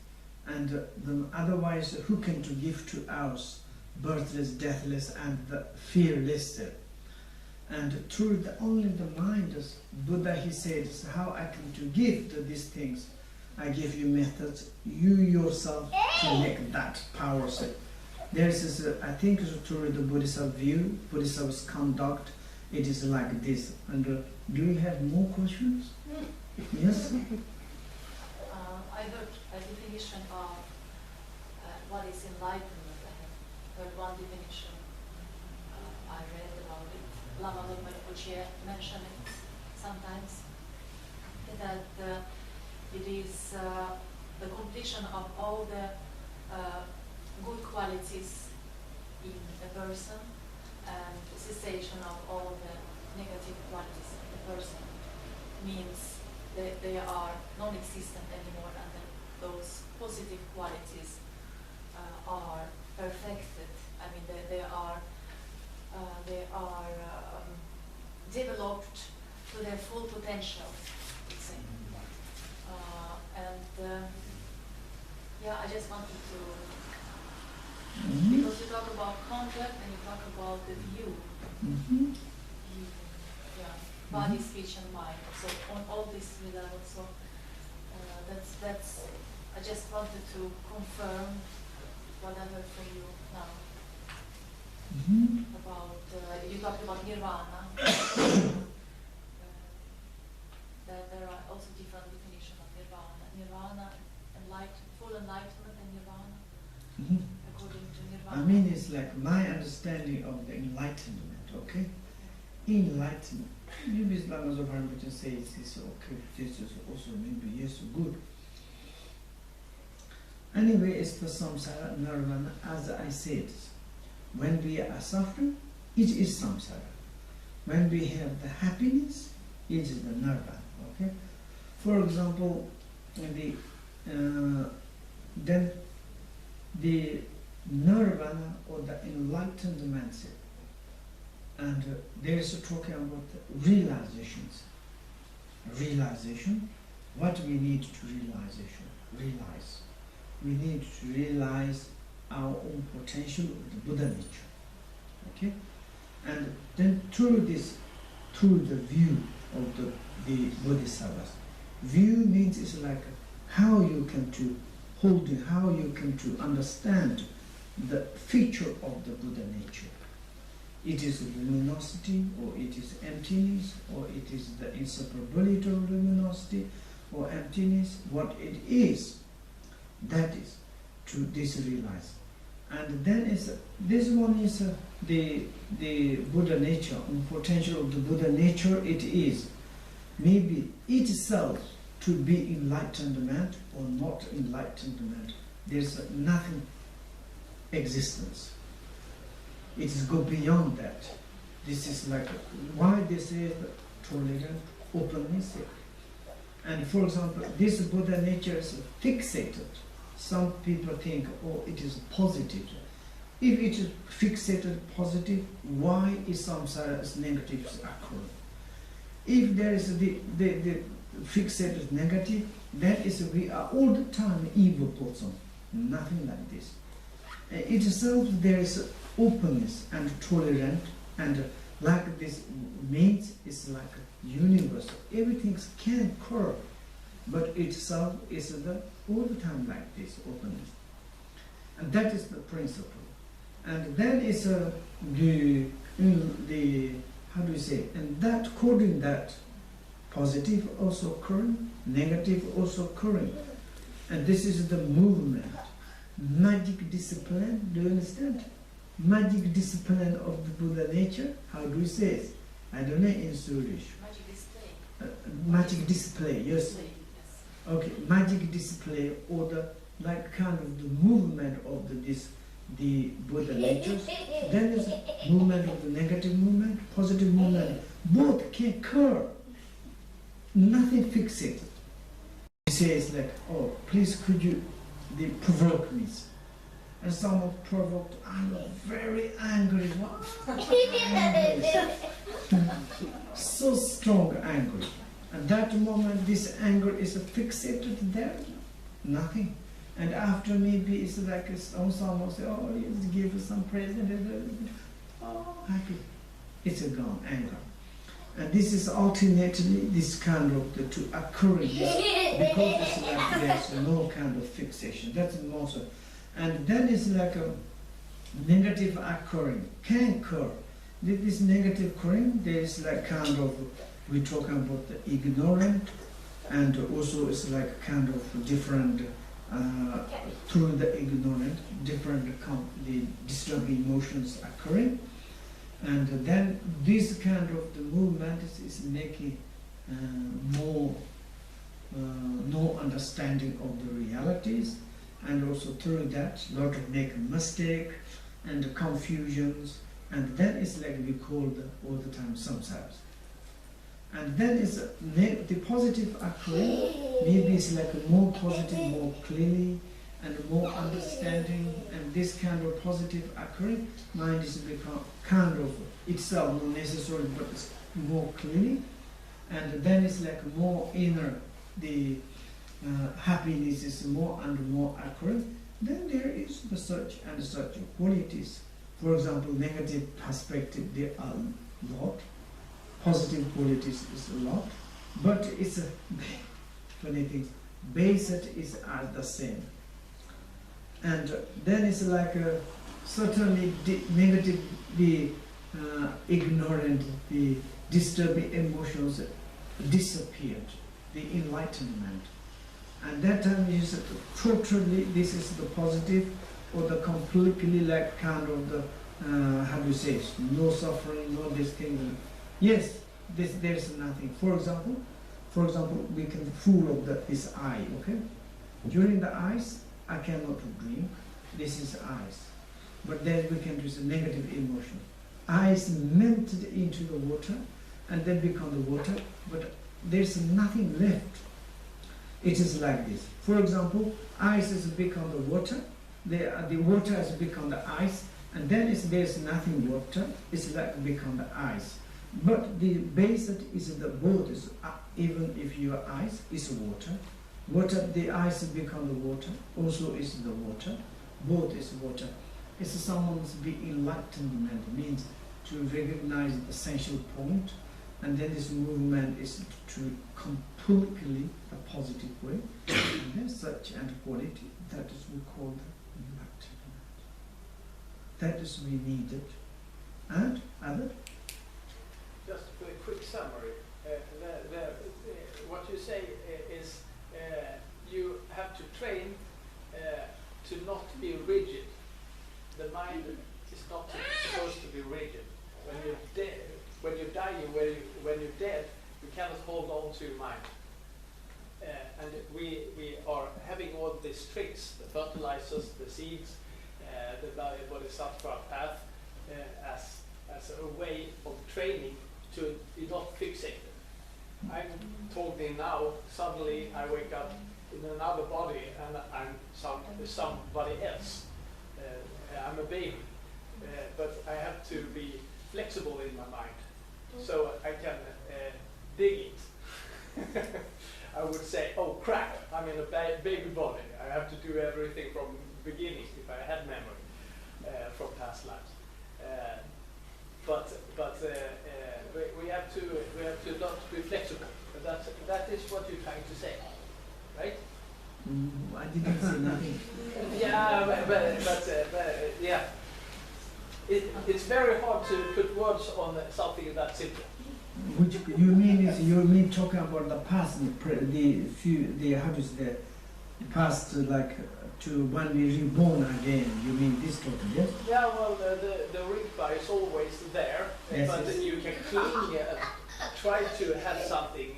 And otherwise, who can to give to us birthless, deathless, and the fearless? And through only the mind, as Buddha he says, how I can to give these things. I give you methods, you yourself to make that power set. There's this, I think through the Buddhist view, Buddhist conduct, it is like this. And do you have more questions? Yes? I heard a definition of what is enlightenment. I heard one definition. I read about it. Lama Rinpoche mentioned it sometimes. That it is the completion of all the good qualities in a person and cessation of all the negative qualities in the person. Means that they are non-existent anymore, and that those positive qualities are perfected. I mean, they are developed to their full potential, let's say. Yeah, I just wanted to, because you talk about conduct and you talk about the view, yeah, body, speech, and mind. So on all these three levels. So that's. I just wanted to confirm what I heard from you now about. You talked about nirvana. There are also different definitions of nirvana. Nirvana, full enlightenment, and nirvana. According to nirvana. I mean, it's like my understanding of the enlightenment, okay? Enlightenment. Maybe Lama Rinpoche says it's okay, this is also maybe yes, good. Anyway, it's the samsara, nirvana, as I said. When we are suffering, it is samsara. When we have the happiness, it is the nirvana, okay? For example, then the nirvana or the enlightened mindset, and there is a talking about the realizations. Realization, what we need to realize. We need to realize our own potential of the Buddha nature, okay? And then through the view of the Bodhisattvas. View means it's like how you can to hold it, how you can to understand the feature of the Buddha nature. It is luminosity, or it is emptiness, or it is the inseparability of luminosity or emptiness. What it is, that is to this realize. And then this one is the Buddha nature, potential of the Buddha nature. It is maybe itself to be enlightenment or not enlightenment. There's nothing existence. It is go beyond that. This is like why this is tolerant, openness. And for example, this Buddha nature is fixated. Some people think, oh, it is positive. If it is fixated positive, why is samsara negatives occurring? If there is the fixated negative, that is we are all the time evil person. Nothing like this. Itself there is openness and tolerant, and like this means it's like universal. Everything can occur, but itself is all the time like this openness, and that is the principle. And then is the how do you say? And that according that positive also occurring, negative also occurring, and this is the movement. Magic discipline. Do you understand? Magic discipline of the Buddha nature. How do you say it? I don't know in Swedish. Magic display. Magic display. Yes. Display, yes. Okay. Magic display, or the like kind of the movement of the Buddha natures. Then is movement of the negative movement, positive movement. Both can occur. Nothing fixated. He says like, oh, please could you provoke me? And someone provoked, I'm very angry. What? So strong angry. At that moment, this anger is fixated there. Nothing. And after maybe it's like someone say, oh, you give us some present. Oh, happy. It's a gone, anger. And this is ultimately this kind of the two occurring because it's like there's no kind of fixation. That's most. And then it's like a negative occurring can occur. This negative occurring, there's like kind of we're talking about the ignorant, and also it's like kind of different through the ignorant, different the disturbing emotions occurring. And then this kind of the movement is making more no understanding of the realities, and also through that a lot of make mistake and confusions, and that is like we call all the time samsaras. And then is the positive occurring, maybe it's like more positive, more clearly, and more understanding, and this kind of positive occurring, mind is become kind of itself not necessarily, but it's more clearly. and then it's like more inner, the happiness is more and more accurate, then there is the such and such qualities. For example, negative perspective, there are a lot, positive qualities is a lot, but it's a funny thing, base is the same. And then it's like certainly negative, the ignorant, the disturbing emotions disappeared, the enlightenment. And that time is totally, this is the positive, or the completely like kind of the, how do you say, no suffering, no this thing. Yes, there's nothing. For example, we can full of this eye, okay? During the eyes, I cannot drink, this is eyes. But then we can do some negative emotion. Eyes melted into the water, and then become the water, but there's nothing left. It is like this. For example, ice has become the water, the water has become the ice, and then there's nothing water, it's like become the ice. But the base is the both is even if your ice is water, the ice has become the water, also is the water, both is water. It's someone's be enlightenment, means to recognize the essential point, and then this movement is to completely a positive way, and there's such and quality, that is we call enlightenment. That is we needed. And other? Just a quick summary. What you say is you have to train to not be rigid. The mind is not supposed to be rigid. When you're dying, when you're dead, you cannot hold on to your mind. And we are having all these tricks, the fertilizers, the seeds, the Bodhisattva path, as a way of training to be not fixated. I'm talking now, suddenly I wake up in another body and I'm somebody else. I'm a baby, but I have to be flexible in my mind, so I can dig it. I would say, oh crap, I'm in a baby body. I have to do everything from the beginning if I had memory from past lives. But we have to not be flexible. But that is what you're trying to say, right? I didn't say nothing. Yeah, but yeah, it's very hard to put words on something that simple. Which you mean talking about the past, the how to say, the past, like to when we reborn again. You mean this topic, yes? Yeah, well, the Rinpoche is always there, yes, but yes. You can cling, try to have something.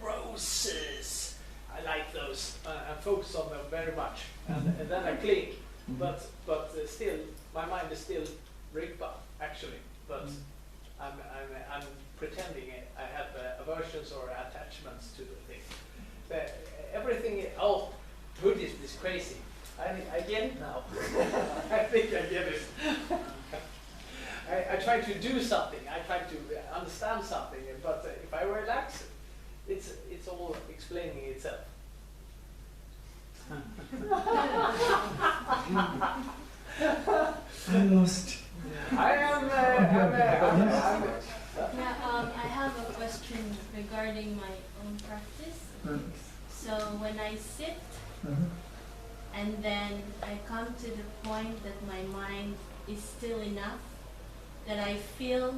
Roses, I like those. I focus on them very much, and then I cling. But still, my mind is still Rinpoche actually, but. I'm pretending I have aversions or attachments to the thing. Everything, Buddhism is crazy. I get it now. I think I get it. I try to do something. I try to understand something, but if I relax, it's all explaining itself. I lost. I have a question regarding my own practice. So when I sit and then I come to the point that my mind is still enough that I feel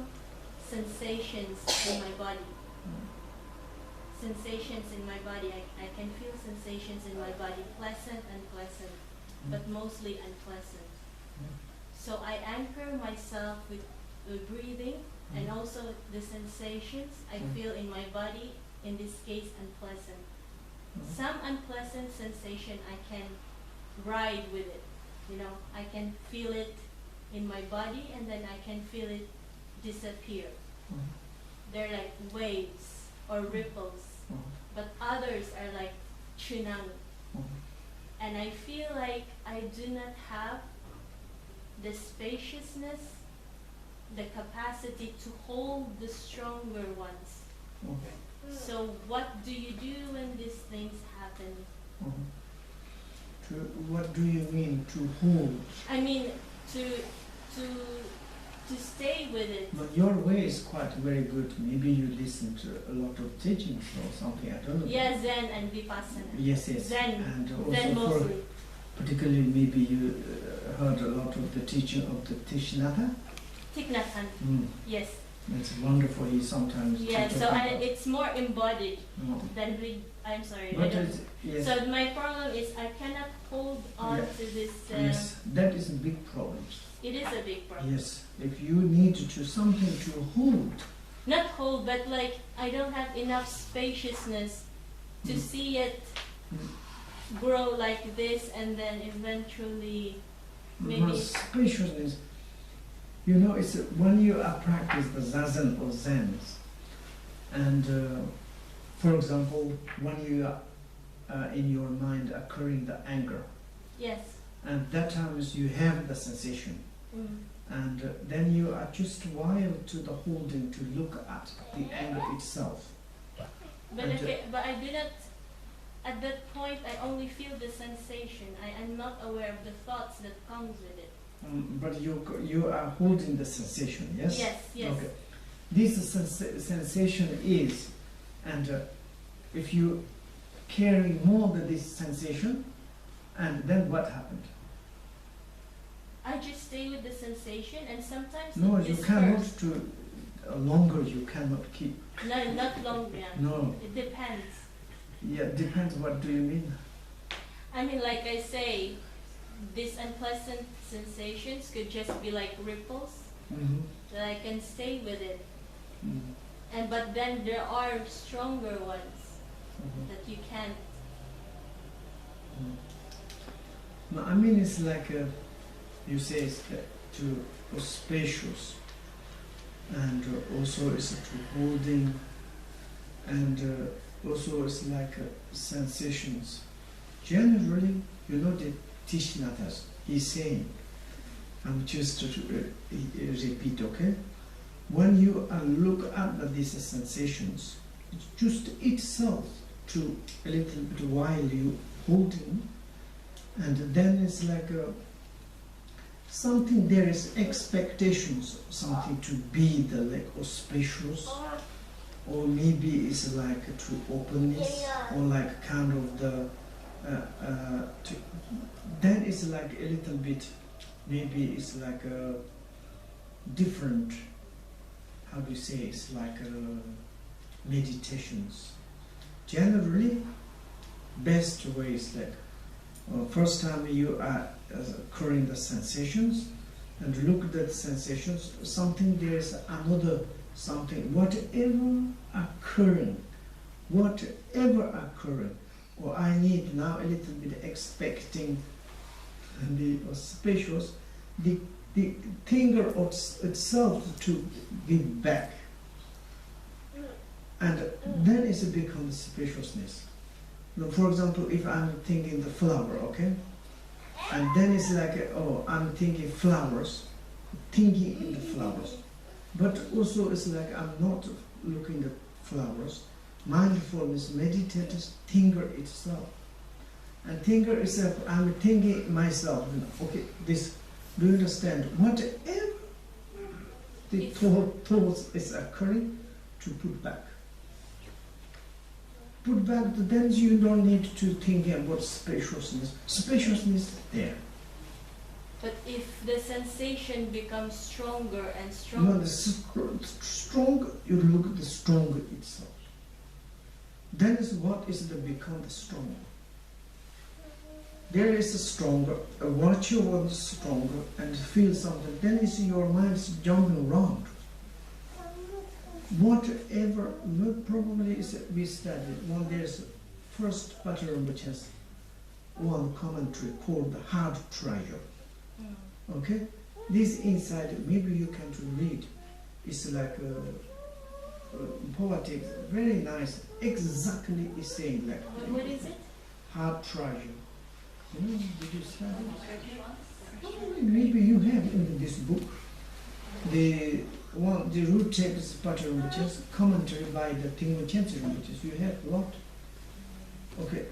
sensations in my body. Sensations in my body. I can feel sensations in my body, pleasant and unpleasant, but mostly unpleasant. So I anchor myself with breathing and also the sensations I feel in my body, in this case unpleasant. Some unpleasant sensation I can ride with it. I can feel it in my body and then I can feel it disappear. They're like waves or ripples, but others are like tsunami. And I feel like I do not have the spaciousness the capacity to hold the stronger ones. Okay. So what do you do when these things happen? What do you mean to hold? I mean to stay with it. But your way is quite very good. Maybe you listen to a lot of teachings or something. I don't know. Yeah, Zen and Vipassana. Yes, yes. Zen. And Zen also for mostly. particularly maybe you heard a lot of the teaching of the Thich Nhat Hanh. Thich Nhat Hanh. Yes. It's wonderful. He sometimes. Yeah. So it's more embodied No. than I'm sorry. But yes. So my problem is I cannot hold on Yeah. to this. Yes, that is a big problem. It is a big problem. Yes, if you need to something to hold. Not hold, but like I don't have enough spaciousness to see it grow like this and then eventually maybe. Because spaciousness, you know, it's when you practice the zazen or zens, and for example, when you in your mind occurring the anger, Yes. and that times you have the sensation, and then you are just wild to the holding to look at the anger itself. But And, okay, but I do not. At that point, I only feel the sensation. I am not aware of the thoughts that comes with it. But you are holding the sensation, yes? Yes. Yes. Okay. This sensation is, and if you carry more than this sensation, and then what happened? I just stay with the sensation, and sometimes No, it you disperses. cannot longer. You cannot keep. No, not long. Yeah. No. It depends. Yeah, depends. What do you mean? I mean, like I say, these unpleasant sensations could just be like ripples that I can stay with it. And but then there are stronger ones that you can't. No, I mean it's like you say it's to spacious, and also it's to holding, and also it's like sensations. Generally, you know the Thich Nhat Hanh, he's saying, I'm just to repeat, okay? When you look at these sensations, it's just itself to a little bit while you holding, and then it's like something, there is expectations, something to be the like auspicious, or maybe it's like to openness, or like kind of the then it's like a little bit, maybe it's like a different, how do you say, it's like meditations. Generally, best way is like first time you are occurring the sensations, and look at the sensations, something, there is another something, whatever occurring, or I need now a little bit expecting the spacious, the finger itself to give back, and then it becomes spaciousness. Now, for example, if I'm thinking the flower, okay, and then it's like, oh, I'm thinking flowers, thinking in the flowers, but also it's like I'm not looking at flowers. Mindfulness, meditators, thinker itself. And thinker itself, I'm thinking myself, okay, this, do you understand? Whatever the thoughts is occurring, to put back. Put back, then you don't need to think about spaciousness. Spaciousness there. But if the sensation becomes stronger and stronger. No, the stronger, you look at the stronger itself. Then is what is the become the stronger. There is a stronger, watch you want stronger and feel something, then is your mind's jumping around. Whatever, probably is we studied, when there's first Patrul Rinpoche's one commentary called the hard treasure. Okay? This inside, maybe you can to read, it's like poetic, very nice, exactly is saying like. What is it? Hard treasure. Did you study it? Maybe you have in this book. The root text Patrul Rinpoche's commentary by the Tingwchen Rinpoche. You have a lot. Okay.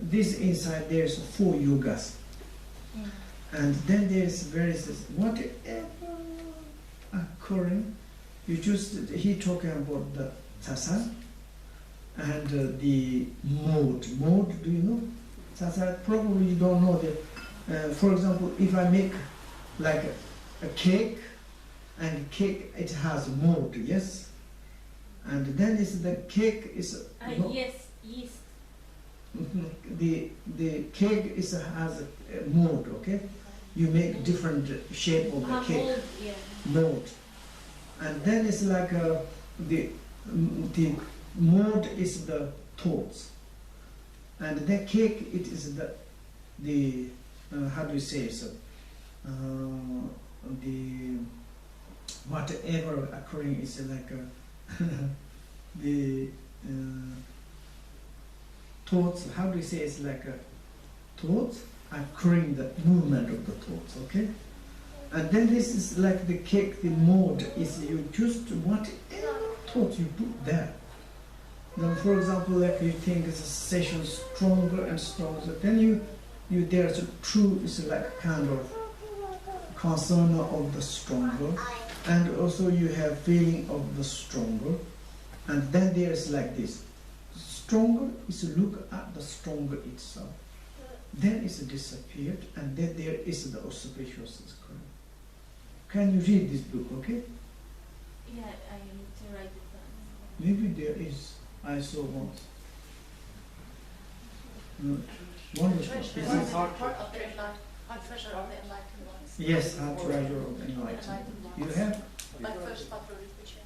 This inside there's 4 yogas. And then there's various whatever occurring. You just he talking about the sasa and the mode. Mode, do you know? Sasa probably you don't know that. For example, if I make like a cake, and cake it has mold, yes, and then is the cake is yes, yeast. The cake is has a mold, okay. You make different shape of the cake, Mold, yeah. mold, and then it's like the mold is the thoughts, and the cake it is the how do you say so? The whatever occurring is like the thoughts. How do you say it's like thoughts occurring, the movement of the thoughts. Okay, and then this is like the cake. The mode is you just whatever thought you put there. Now, for example, like you think it's a session stronger and stronger, then you there's a true is like kind of concern of the stronger, and also you have feeling of the stronger, and then there's like this. Stronger is look at the stronger itself. Then it's disappeared, and then there is the auspicious. Can you read this book, okay? Yeah, I need to write it down. Maybe there is. I saw once. No. Wonderful. This is Part of the treasure of the enlightened ones. yes, Heart Treasure of Enlightenment. You have Like first Patrul Rinpoche.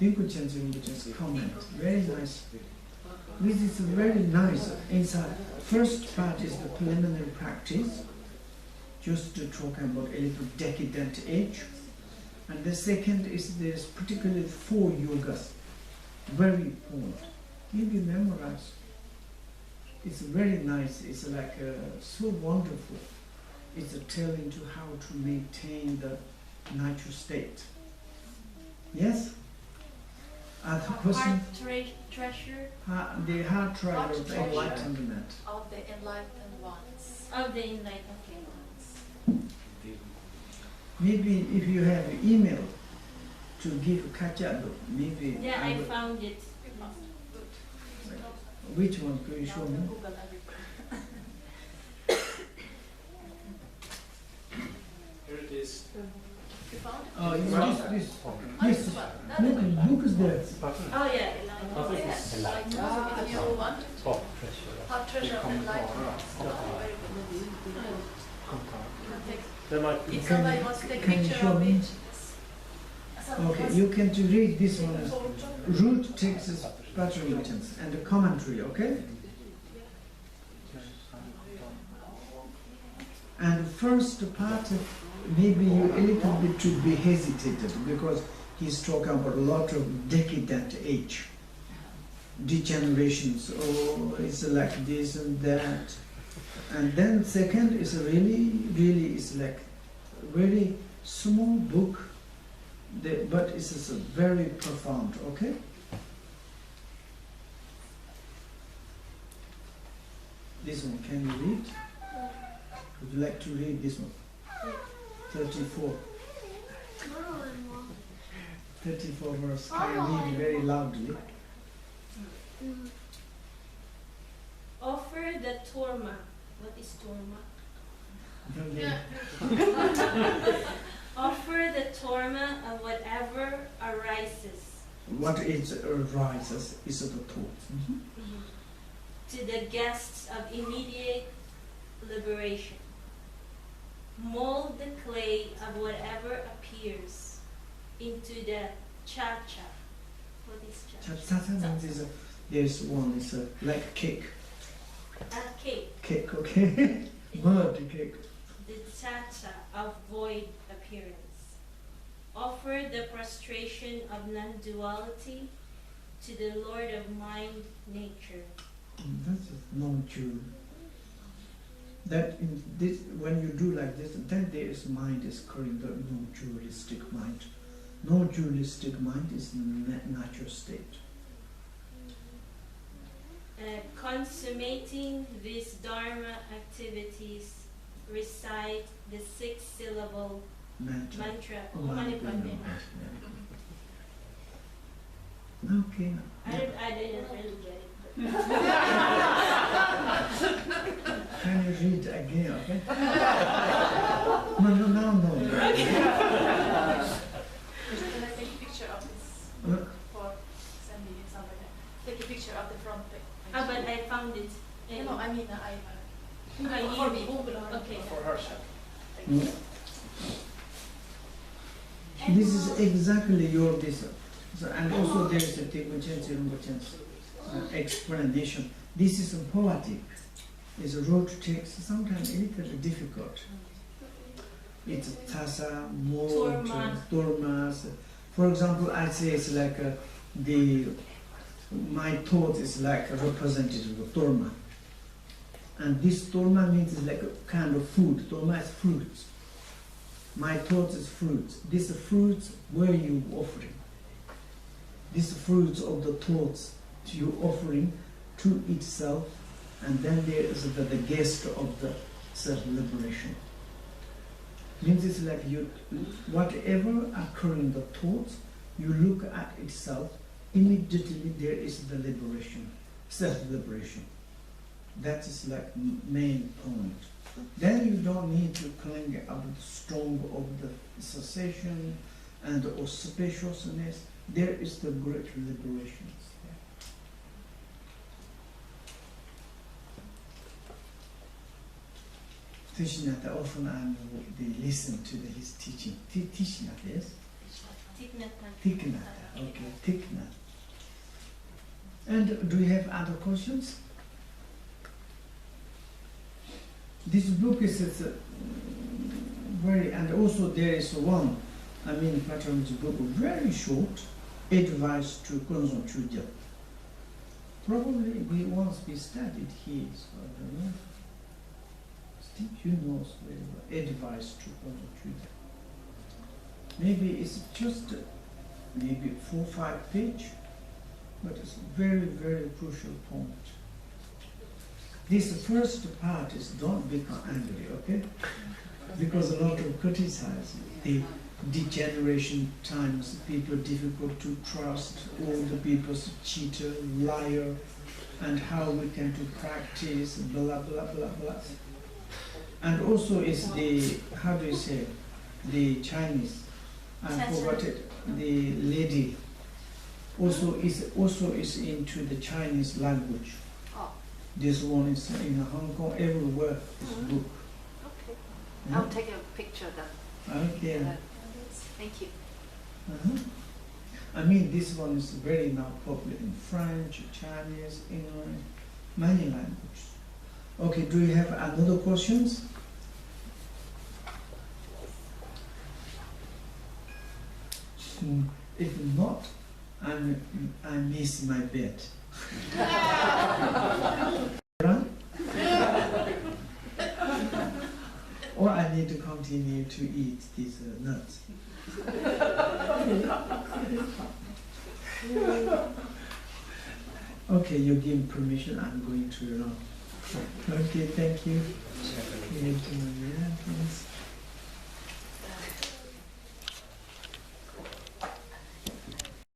Rinpoche's Rinpoche's comment. Very nice. This is very nice inside. First part is the preliminary practice, just to talk about a little decadent age. And the second is there's particularly 4 yogas, very important. Maybe memorize. It's very nice. It's like so wonderful. It's a telling to how to maintain the natural state. Yes? Other question? Treasure The heart treasure Heart of the treasure. enlightenment. Of the enlightened ones. of the enlightened ones. Maybe if you have email to give kachado, maybe Yeah, I I will- found it. Which one? Can you show me? Google everything. Here it is. You found it? Oh, this. Oh, Yes. this one. That one. Look is there. Oh yeah, enlightened. Yes, like if you want it. Heart treasure of enlightened ones. Very good. You can take- If somebody wants to take a Can you picture show of me? it. Somebody Okay, wants you can to read this one to take as a photo. root text is patronage and the commentary, okay? And first part, maybe you a little bit to be hesitated because he's talking about a lot of decadent age, degenerations. Oh, it's like this and that. And then second is really is like very small book, but it's very profound. Okay. This one, can you read? Would you like to read this one? 34. 34 verse. Can you read very loudly? Offer the torma. What is torma? Don't Yeah. Offer the torma of whatever arises What is arises is the thought. to the guests of immediate liberation. Mold the clay of whatever appears into the cha-cha. What is cha-cha? Chatsasa means there's one is like cake. A cake. Cake, okay? Mud cake. The cha-cha of void appearance. Offer the prostration of non-duality to the Lord of mind, nature. That's just non-Jew. That's non-Jew. That's non-Jew. Can you show me? Offer the prostration of non-duality to the Lord of mind, nature. Offer the prostration of non-duality to the Lord of mind, nature. that in this, when you do like this, then there is mind is occurring, the non-dualistic mind. No-dualistic mind is natural state. Consummating these Dharma activities, recite the 6-syllable mantra. Okay. I didn't really get it. Can you read again, okay? No. Can I take a picture of this for sending it somewhere? Take a picture of the front page. Ah, but I found it. No, I mean, For me. Okay. For herself. This is exactly your this. So, and also there is a Rinpoche's explanation. This is poetic. It's a road text, sometimes a little bit difficult. It's tasa, mot, tormas. For example, I say it's like my thought is like a representative of torma. And this torma means it's like a kind of food. Torma is fruits. My thought is fruits. These fruits were you offering. These fruits of the thoughts you offering to itself, and then there is the guest of the self-liberation. Means it's like you, whatever occurring the thoughts, you look at itself, immediately there is the liberation, self-liberation. That is like main point. Then you don't need to cling up strong of the cessation and or spaciousness. There is the great liberation. Tishnata, often they listen to his teaching. Tishnata is? Tiknata. Okay, Tiknata. And do you have other questions? This book is very, and also there is one, Patrul's book, very short, advice to CONDUCTwith. Probably once we studied here, so I don't know. Steve, you know very well, advice to CONDUCTwith. Maybe it's just maybe 4 or 5 pages, but it's very, very crucial point. This first part is don't become angry, okay? Because a lot of criticize the degeneration times, people difficult to trust, all the people's cheater, liar, and how we can to practice, blah, blah, blah, blah. And also is the, how do you say, the Chinese, I forgot it, the lady, also is into the Chinese language. This one is in Hong Kong, everywhere, this book. Okay. Yeah? I'll take a picture of that. Okay. Thank you. This one is very now popular in French, Chinese, English, many languages. Okay, do you have another questions? If not, I miss my bed. Right? Or I need to continue to eat these nuts. Okay, you give permission, I'm going to run. Okay, thank you.